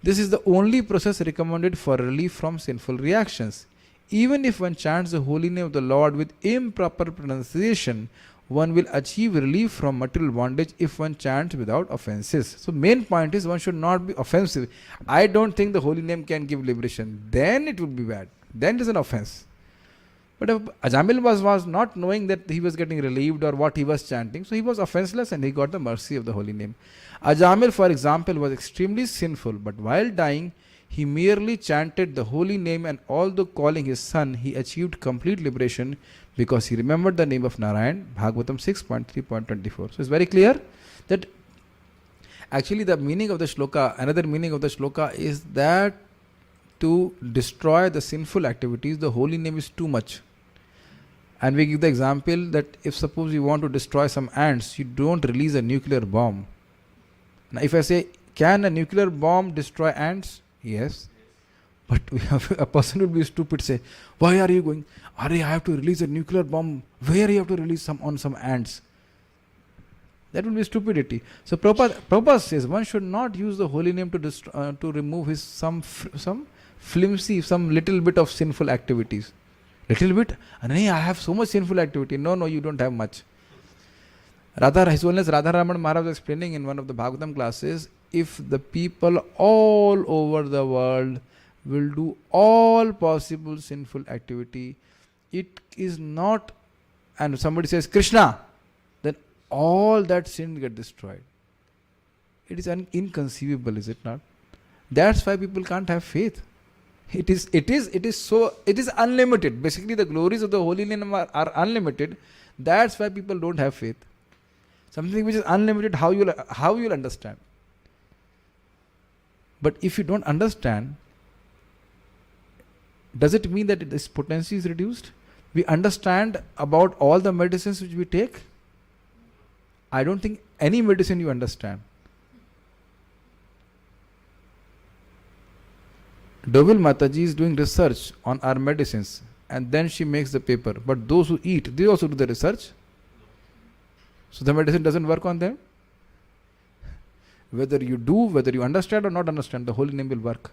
This is the only process recommended for relief from sinful reactions. Even if one chants the holy name of the Lord with improper pronunciation, one will achieve relief from material bondage if one chants without offenses. So main point is one should not be offensive. I don't think the holy name can give liberation. Then it would be bad. Then it is an offense. But Ajamil was not knowing that he was getting relieved or what he was chanting, so he was offenseless and he got the mercy of the holy name. Ajamil, for example, was extremely sinful, but while dying, he merely chanted the holy name, and although calling his son, he achieved complete liberation because he remembered the name of Narayan. Bhagavatam 6.3.24. So it's very clear that actually the meaning of the shloka, another meaning of the shloka is that to destroy the sinful activities, the holy name is too much. And we give the example that if suppose you want to destroy some ants, you don't release a nuclear bomb. Now if I say, can a nuclear bomb destroy ants? Yes. But a person will be stupid, say, why are you going? I have to release a nuclear bomb. Where you have to release on some ants? That will be stupidity. So Prabhupada says one should not use the holy name to remove his some flimsy, some little bit of sinful activities. Little bit? I have so much sinful activity. No, you don't have much. His Holiness Radha Raman Maharaj was explaining in one of the Bhagavatam classes, if the people all over the world will do all possible sinful activity, it is not, and somebody says Krishna, then all that sin get destroyed. It is inconceivable, is it not? That's why people can't have faith. It is unlimited. Basically, the glories of the holy name are unlimited. That's why people don't have faith. Something which is unlimited, how you'll understand? But if you don't understand, does it mean that its potency is reduced? We understand about all the medicines which we take? I don't think any medicine you understand. Dovil Mataji is doing research on our medicines and then she makes the paper. But those who eat, they also do the research. So the medicine doesn't work on them. Whether you do, whether you understand or not understand, the holy name will work.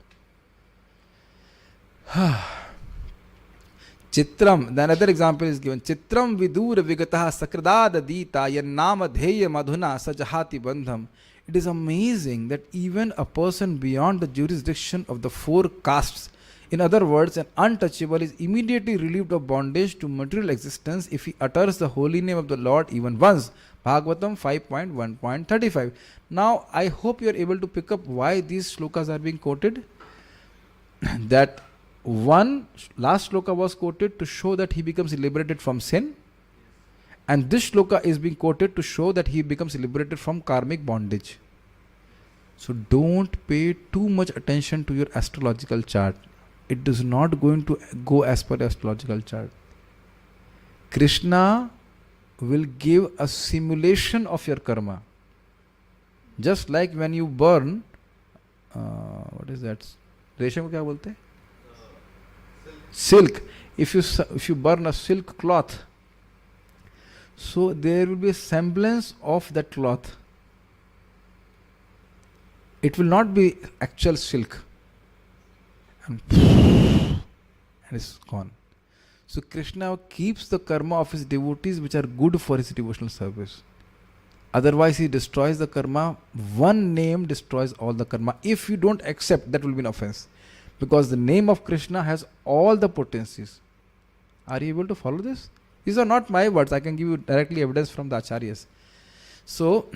Chitram, the another example is given. Chitram vidur vigataha sakradada dita yannama dheya madhuna sajahati bandham. It is amazing that even a person beyond the jurisdiction of the four castes, in other words, an untouchable, is immediately relieved of bondage to material existence if he utters the holy name of the Lord even once. Bhagavatam 5.1.35. Now, I hope you are able to pick up why these shlokas are being quoted. That one last shloka was quoted to show that he becomes liberated from sin, and this shloka is being quoted to show that he becomes liberated from karmic bondage. So don't pay too much attention to your astrological chart. It is not going to go as per astrological chart. Krishna will give a simulation of your karma. Just like when you burn, what is that? रेशम को क्या बोलते हैं? Silk. If you burn a silk cloth, so there will be a semblance of that cloth. It will not be actual silk, and it's gone. So Krishna keeps the karma of his devotees which are good for his devotional service. Otherwise he destroys the karma. One name destroys all the karma. If you don't accept, that will be an offense. Because the name of Krishna has all the potencies. Are you able to follow this? These are not my words. I can give you directly evidence from the acharyas. So,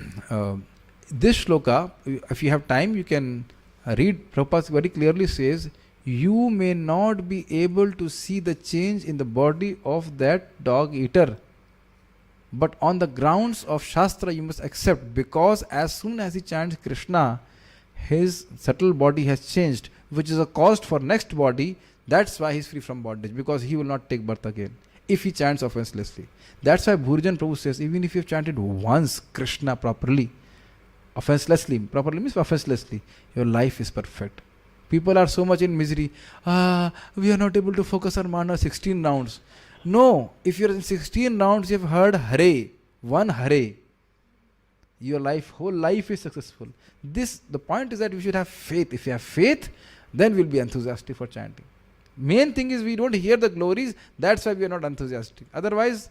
this shloka, if you have time, you can read. Prabhupada very clearly says, you may not be able to see the change in the body of that dog eater. But on the grounds of Shastra, you must accept, because as soon as he chants Krishna, his subtle body has changed, which is a cause for next body. That's why he is free from bondage, because he will not take birth again if he chants offenselessly. That's why Bhurijan Prabhu says, even if you have chanted once Krishna properly, offenselessly, properly means offenselessly, your life is perfect. People are so much in misery. We are not able to focus our mana 16 rounds. No, if you are in 16 rounds, you have heard Hare, one Hare, your whole life is successful. The point is that we should have faith. If you have faith, then we'll be enthusiastic for chanting. Main thing is we don't hear the glories, that's why we are not enthusiastic. Otherwise,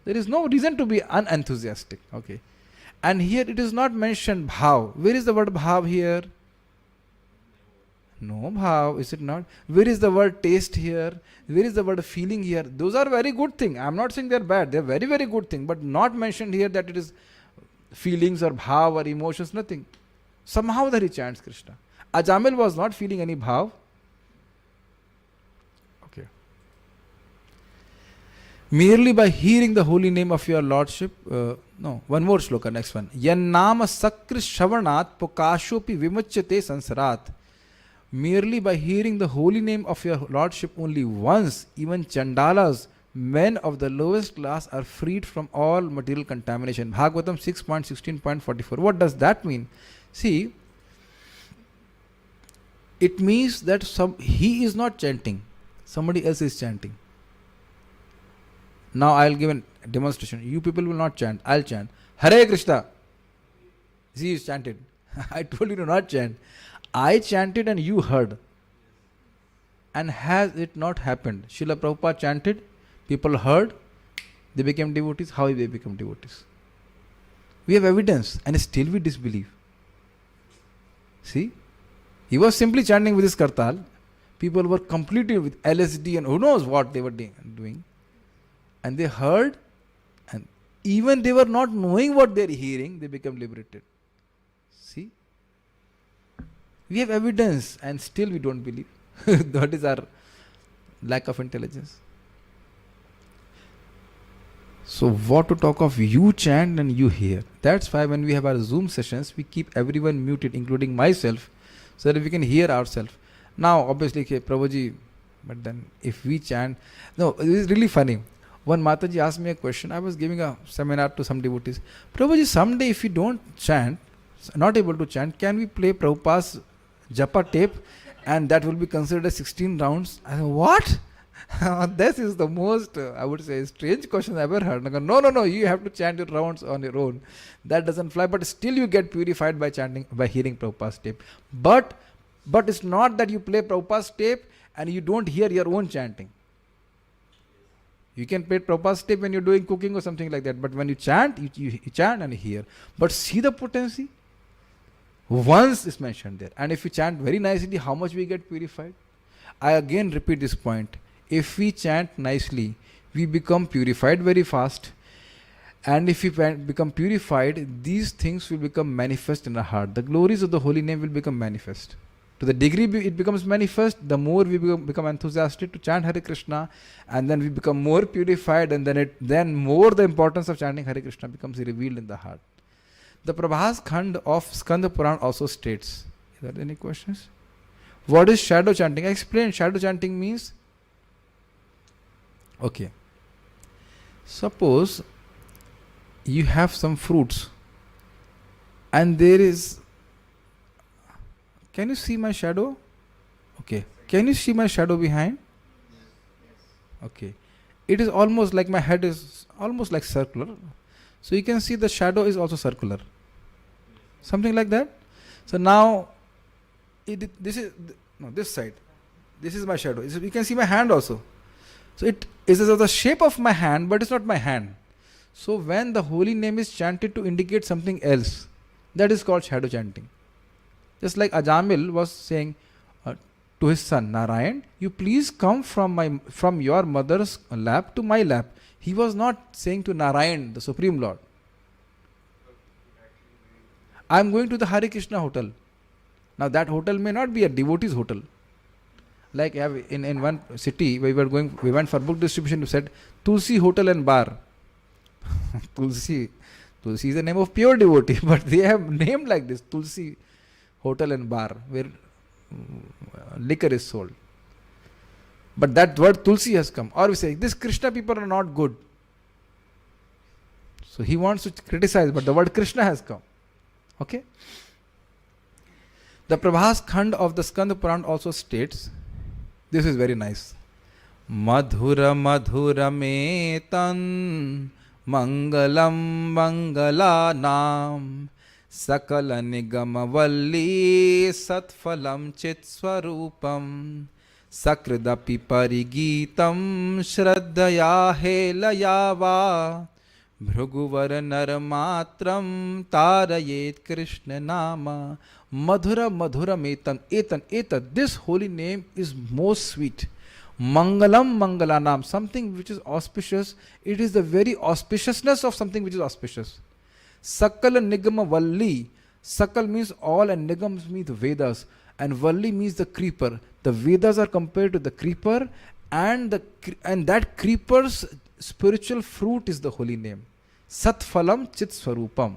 there is no reason to be unenthusiastic. Okay. And here it is not mentioned bhav. Where is the word bhav here? No bhav, is it not? Where is the word taste here? Where is the word feeling here? Those are very good things. I am not saying they are bad. They are very, very good things. But not mentioned here that it is feelings or bhav or emotions, nothing. Somehow that he chants Krishna. Ajamil was not feeling any bhav. Okay. Merely by hearing the holy name of your Lordship, one more shloka, next one. Yannama sakri shavanat pokashopi vimuchyate sansarat. Merely by hearing the holy name of your Lordship only once, even Chandalas, men of the lowest class, are freed from all material contamination. Bhagavatam 6.16.44. What does that mean? See, it means that he is not chanting, somebody else is chanting. Now I will give a demonstration. You people will not chant, I will chant. Hare Krishna. He is chanted. I told you to not chant. I chanted and you heard. And has it not happened? Srila Prabhupada chanted, people heard, they became devotees. How they become devotees? We have evidence and still we disbelieve. See? He was simply chanting with his kartal. People were completely with LSD and who knows what they were doing. And they heard, and even they were not knowing what they are hearing, they become liberated. See? We have evidence and still we don't believe. That is our lack of intelligence. So what to talk of you chant and you hear. That's why when we have our Zoom sessions, we keep everyone muted, including myself, so that we can hear ourselves. Now, obviously, Prabhuji But then if we chant, no, it is really funny. One Mataji asked me a question. I was giving a seminar to some devotees. Prabhuji, someday if you don't chant, not able to chant, can we play Prabhupada's japa tape and that will be considered as 16 rounds? I said, what? This is the most, I would say, strange question I ever heard. I go, no, you have to chant your rounds on your own. That doesn't fly, but still you get purified by chanting, by hearing Prabhupada's tape. But it's not that you play Prabhupada's tape and you don't hear your own chanting. You can play Prabhupada's tape when you're doing cooking or something like that, but when you chant, you chant and hear. But see the potency? Once is mentioned there. And if you chant very nicely, how much we get purified? I again repeat this point. If we chant nicely, we become purified very fast. And if we become purified, these things will become manifest in our heart. The glories of the holy name will become manifest. To the degree it becomes manifest, the more we become enthusiastic to chant Hare Krishna, and then we become more purified, and then more the importance of chanting Hare Krishna becomes revealed in the heart. The Prabhas Khand of Skanda Puran also states. Are there any questions? What is shadow chanting? I explained. Shadow chanting means, okay, suppose you have some fruits and there is, can you see my shadow? Okay. Can you see my shadow behind? Okay. It is almost like my head is almost like circular. So you can see the shadow is also circular. Something like that. So now, this side. This is my shadow. You can see my hand also. So it is of the shape of my hand, but it's not my hand. So when the holy name is chanted to indicate something else, that is called shadow chanting. Just like Ajamil was saying to his son Narayan, you please come from your mother's lap to my lap. He was not saying to Narayan, the Supreme Lord, I am going to the Hare Krishna hotel. Now that hotel may not be a devotee's hotel. Like in one city we went for book distribution, we said Tulsi Hotel and Bar. Tulsi is the name of pure devotee, but they have named like this, Tulsi Hotel and Bar, where liquor is sold. But that word Tulsi has come. Or we say, these Krishna people are not good. So he wants to criticize, but the word Krishna has come. Okay? The Prabhas Khand of the Skanda Puran also states, this is very nice. Madhura madhura metan mangalam mangalanam sakala nigama valli satphalam chit swarupam sakradapi parigitam shraddhaya helayava bhruguvara naramatram tarayet krishna nama madhura madhura etan. This holy name is most sweet. Mangalam mangalanam, something which is auspicious. It is the very auspiciousness of something which is auspicious. Sakala nigama valli. Sakal means all and nigam means Vedas, and valli means the creeper. The Vedas are compared to the creeper, and that creeper's spiritual fruit is the holy name. Satphalam chit swarupam.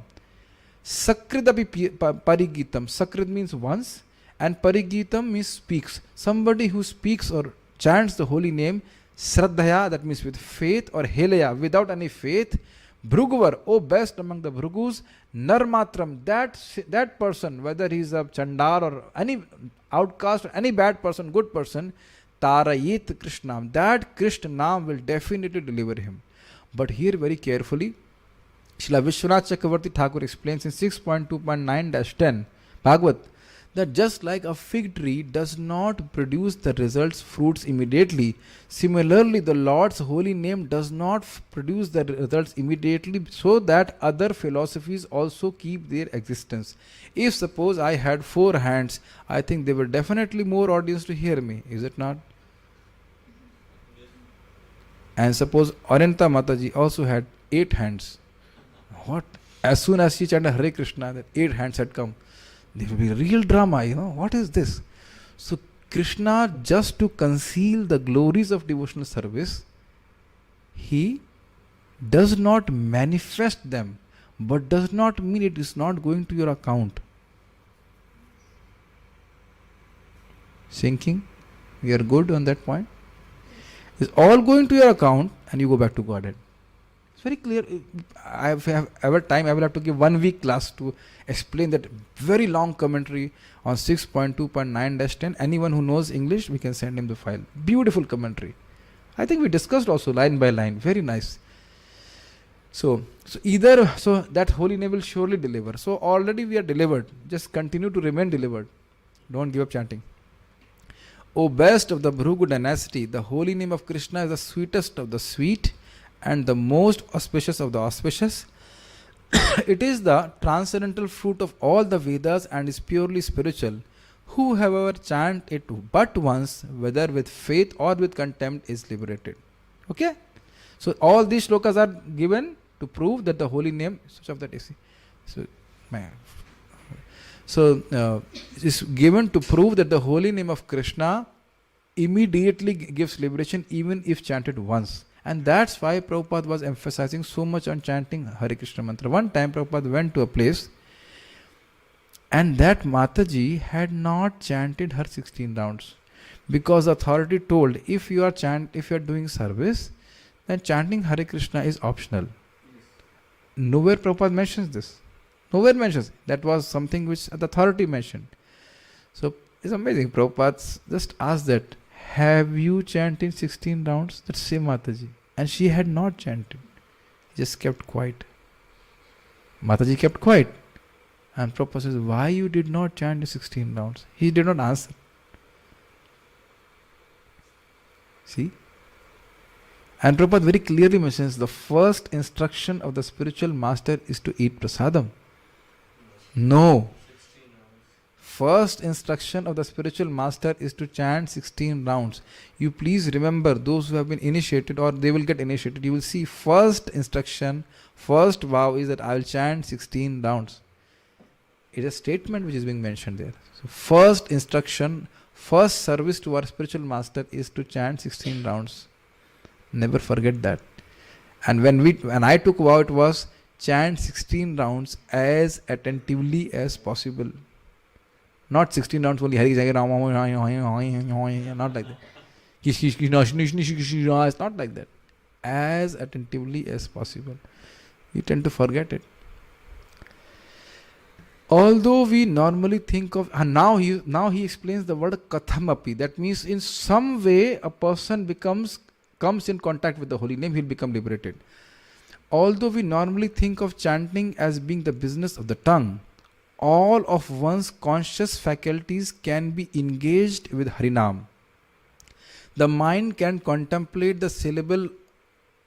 Sakridapi parigitam. Sakrid means once, and parigitam means speaks. Somebody who speaks or chants the holy name, Shraddhaya, that means with faith, or Helaya, without any faith. Bhruguvar, O best among the Bhrugus. Narmatram, that person, whether he is a Chandar or any outcast or any bad person, good person, Tarayit Krishnam, that Krishna Nam will definitely deliver him. But here very carefully, Srila Vishwanath Chakravarti Thakur explains in 6.2.9-10 Bhagavad, that just like a fig tree does not produce the fruits immediately, similarly the Lord's holy name does not produce the results immediately, so that other philosophies also keep their existence. If suppose I had 4 hands, I think there were definitely more audience to hear me, is it not? And suppose Ananta Mataji also had 8 hands. What? As soon as she chanted Hare Krishna, that 8 hands had come. There will be real drama, what is this? So Krishna, just to conceal the glories of devotional service, he does not manifest them, but does not mean it is not going to your account. Sinking? We are good on that point? It's all going to your account and you go back to Godhead. It's very clear. If I have ever time, I will have to give 1 week class to explain that very long commentary on 6.2.9-10. Anyone who knows English, we can send him the file. Beautiful commentary. I think we discussed also line by line. Very nice. So that holy name will surely deliver. So already we are delivered. Just continue to remain delivered. Don't give up chanting. O best of the Bhrugu dynasty, the holy name of Krishna is the sweetest of the sweet and the most auspicious of the auspicious. It is the transcendental fruit of all the Vedas and is purely spiritual. Whoever chant it but once, whether with faith or with contempt, is liberated. Okay? So all these shlokas are given to prove that the holy name, switch off that AC. Is given to prove that the holy name of Krishna immediately gives liberation even if chanted once. And that's why Prabhupada was emphasizing so much on chanting Hare Krishna mantra. One time Prabhupada went to a place and that Mataji had not chanted her 16 rounds because the authority told if you are doing service, then chanting Hare Krishna is optional. Nowhere Prabhupada mentions this. Nowhere mentions. That was something which the authority mentioned. So it's amazing. Prabhupada just asked that, have you chanted 16 rounds? That same Mataji. And she had not chanted. He just kept quiet. Mataji kept quiet. And Prabhupada says, why you did not chant the 16 rounds? He did not answer. See? And Prabhupada very clearly mentions the first instruction of the spiritual master is to eat prasadam. No. First instruction of the spiritual master is to chant 16 rounds. You please remember, those who have been initiated or they will get initiated, you will see first instruction, first vow is that I will chant 16 rounds. It is a statement which is being mentioned there. So first instruction, first service to our spiritual master is to chant 16 rounds. Never forget that. And when I took vow, it was chant 16 rounds as attentively as possible. Not 16 rounds only. Not like that. It's not like that. As attentively as possible. You tend to forget it. Although we normally think of, now he explains the word kathamapi. That means in some way a person comes in contact with the holy name, he'll become liberated. Although we normally think of chanting as being the business of the tongue, all of one's conscious faculties can be engaged with Harinam. The mind can contemplate the syllable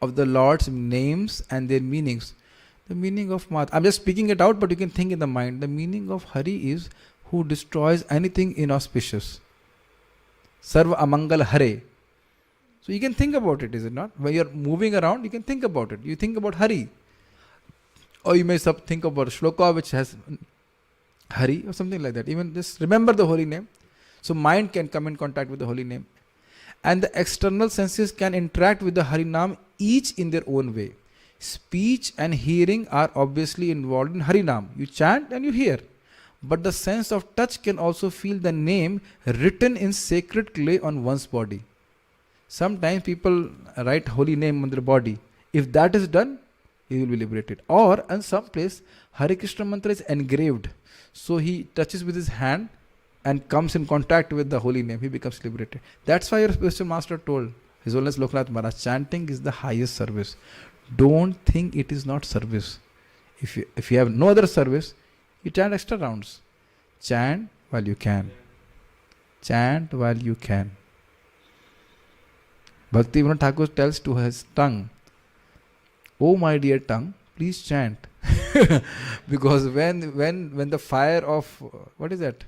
of the Lord's names and their meanings. The meaning of Mat, I'm just speaking it out, but you can think in the mind. The meaning of Hari is who destroys anything inauspicious. Sarva Amangal Hare. So you can think about it, is it not? When you're moving around, you can think about it. You think about Hari. Or you may think about a shloka which has Hari or something like that. Even just remember the holy name. So mind can come in contact with the holy name. And the external senses can interact with the Harinam, each in their own way. Speech and hearing are obviously involved in Harinam. You chant and you hear. But the sense of touch can also feel the name written in sacred clay on one's body. Sometimes people write holy name on their body. If that is done, he will be liberated. Or in some place, Hare Krishna mantra is engraved. So he touches with his hand and comes in contact with the holy name. He becomes liberated. That's why your spiritual master told His Holiness Loknath Maharaj, chanting is the highest service. Don't think it is not service. If you have no other service, you chant extra rounds. Chant while you can. Chant while you can. Bhaktivinoda Thakur tells to his tongue, oh my dear tongue, please chant. Because when the fire of, what is that?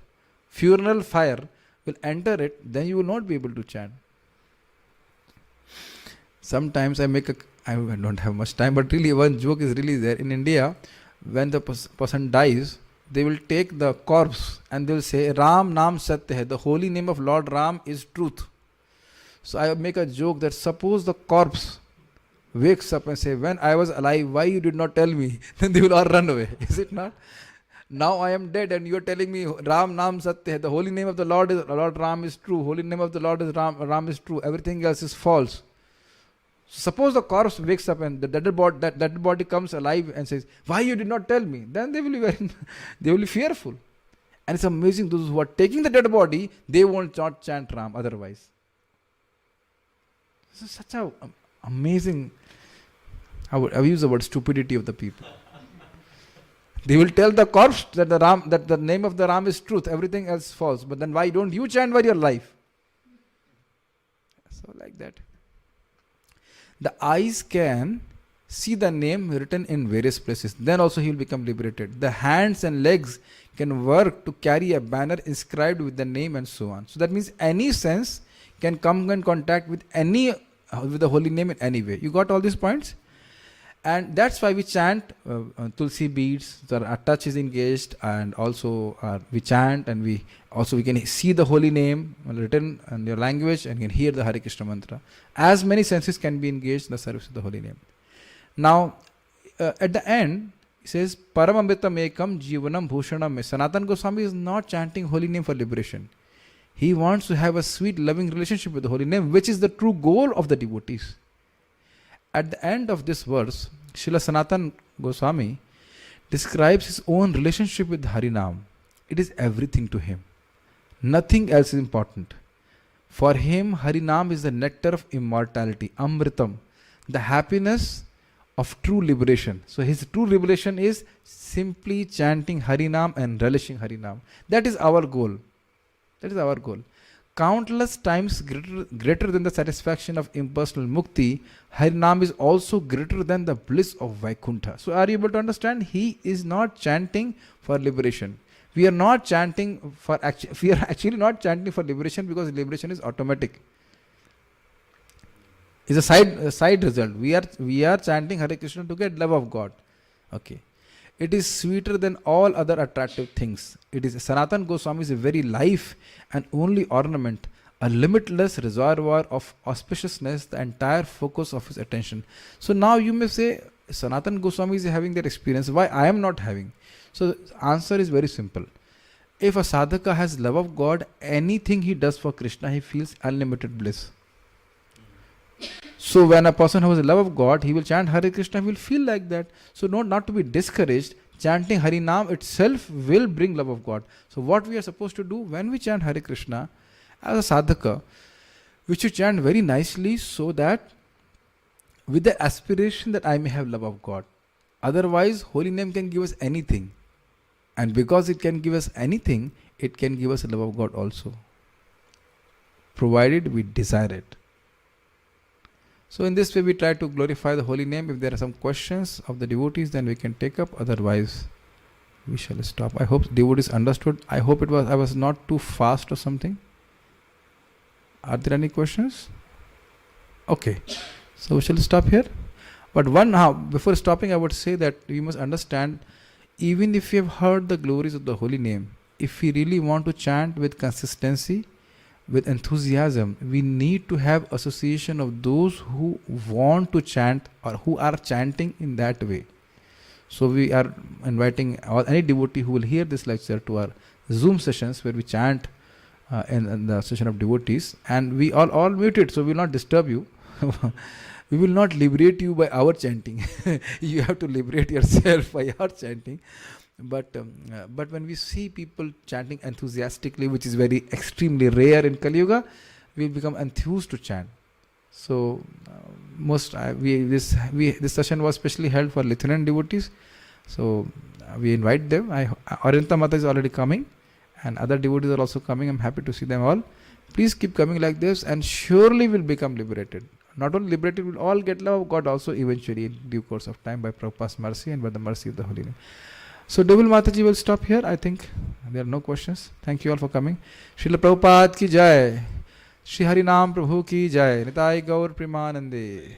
Funeral fire will enter it, then you will not be able to chant. Sometimes I don't have much time, but really one joke is really there. In India, when the person dies, they will take the corpse and they will say, Ram Naam Satya Hai. The holy name of Lord Ram is truth. So I make a joke that suppose the corpse wakes up and say, when I was alive, why you did not tell me? Then they will all run away. Is it not? Now I am dead and you are telling me Ram Naam Satya Hai. The holy name of the Lord Ram is true. Holy name of the Lord is Ram is true. Everything else is false. Suppose the corpse wakes up and the dead body comes alive and says, "Why you did not tell me?" Then they will be very, they will be fearful. And it's amazing, those who are taking the dead body, they won't not chant Ram otherwise. This is such a amazing, I would use the word stupidity of the people. They will tell the corpse that the name of the Ram is truth, everything else false. But then why don't you chant for your life? So like that. The eyes can see the name written in various places. Then also he will become liberated. The hands and legs can work to carry a banner inscribed with the name and so on. So that means any sense can come in contact with with the holy name in any way. You got all these points? And that's why we chant Tulsi beads, so our touch is engaged, and also we chant, and we can see the holy name written in your language, and you can hear the Hare Krishna mantra. As many senses can be engaged in the service of the holy name. Now, at the end, he says, Paramamritam ekam jivanam bhushanam me. Sanatana Goswami is not chanting holy name for liberation. He wants to have a sweet, loving relationship with the holy name, which is the true goal of the devotees. At the end of this verse, Srila Sanatana Goswami describes his own relationship with Harinam. It is everything to him. Nothing else is important. For him, Harinam is the nectar of immortality, Amritam, the happiness of true liberation. So his true liberation is simply chanting Harinam and relishing Harinam. That is our goal. That is our goal. Countless times greater than the satisfaction of impersonal mukti, Harinam is also greater than the bliss of Vaikuntha. So are you able to understand? He is not chanting for liberation. We are not chanting for we are actually not chanting for liberation, because liberation is automatic. It's a side result. We are chanting Hare Krishna to get love of God. Okay. It is sweeter than all other attractive things. It is Sanatana Goswami's very life and only ornament, a limitless reservoir of auspiciousness, the entire focus of his attention. So now you may say, Sanatana Goswami is having that experience, why I am not having? So the answer is very simple. If a sadhaka has love of God, anything he does for Krishna, he feels unlimited bliss. So when a person has a love of God, he will chant Hare Krishna, he will feel like that. So not to be discouraged, chanting Harinam itself will bring love of God. So what we are supposed to do when we chant Hare Krishna as a sadhaka, we should chant very nicely, so that with the aspiration that I may have love of God. Otherwise, holy name can give us anything. And because it can give us anything, it can give us a love of God also, provided we desire it. So in this way we try to glorify the holy name. If there are some questions of the devotees, then we can take up. Otherwise, we shall stop. I hope devotees understood. I hope I was not too fast or something. Are there any questions? Okay. So we shall stop here. But before stopping, I would say that we must understand, even if we have heard the glories of the holy name, if we really want to chant with consistency, with enthusiasm, we need to have association of those who want to chant or who are chanting in that way. So we are inviting any devotee who will hear this lecture to our Zoom sessions, where we chant in the session of devotees, and we all muted, so we will not disturb you. We will not liberate you by our chanting. You have to liberate yourself by our chanting. But when we see people chanting enthusiastically, which is very extremely rare in Kali Yuga, we become enthused to chant. So this session was specially held for Lithuanian devotees. So we invite them. Orienta Mata is already coming, and other devotees are also coming. I'm happy to see them all. Please keep coming like this, and surely will become liberated. Not only liberated, we'll all get love of God also eventually in due course of time, by Prabhupada's mercy and by the mercy of the Holy Name. So Devil Mataji will stop here. I think there are no questions. Thank you all for coming. Srila Prabhupada ki jai. Shri Harinam Prabhu ki jai. Nitai Gaur Premanande.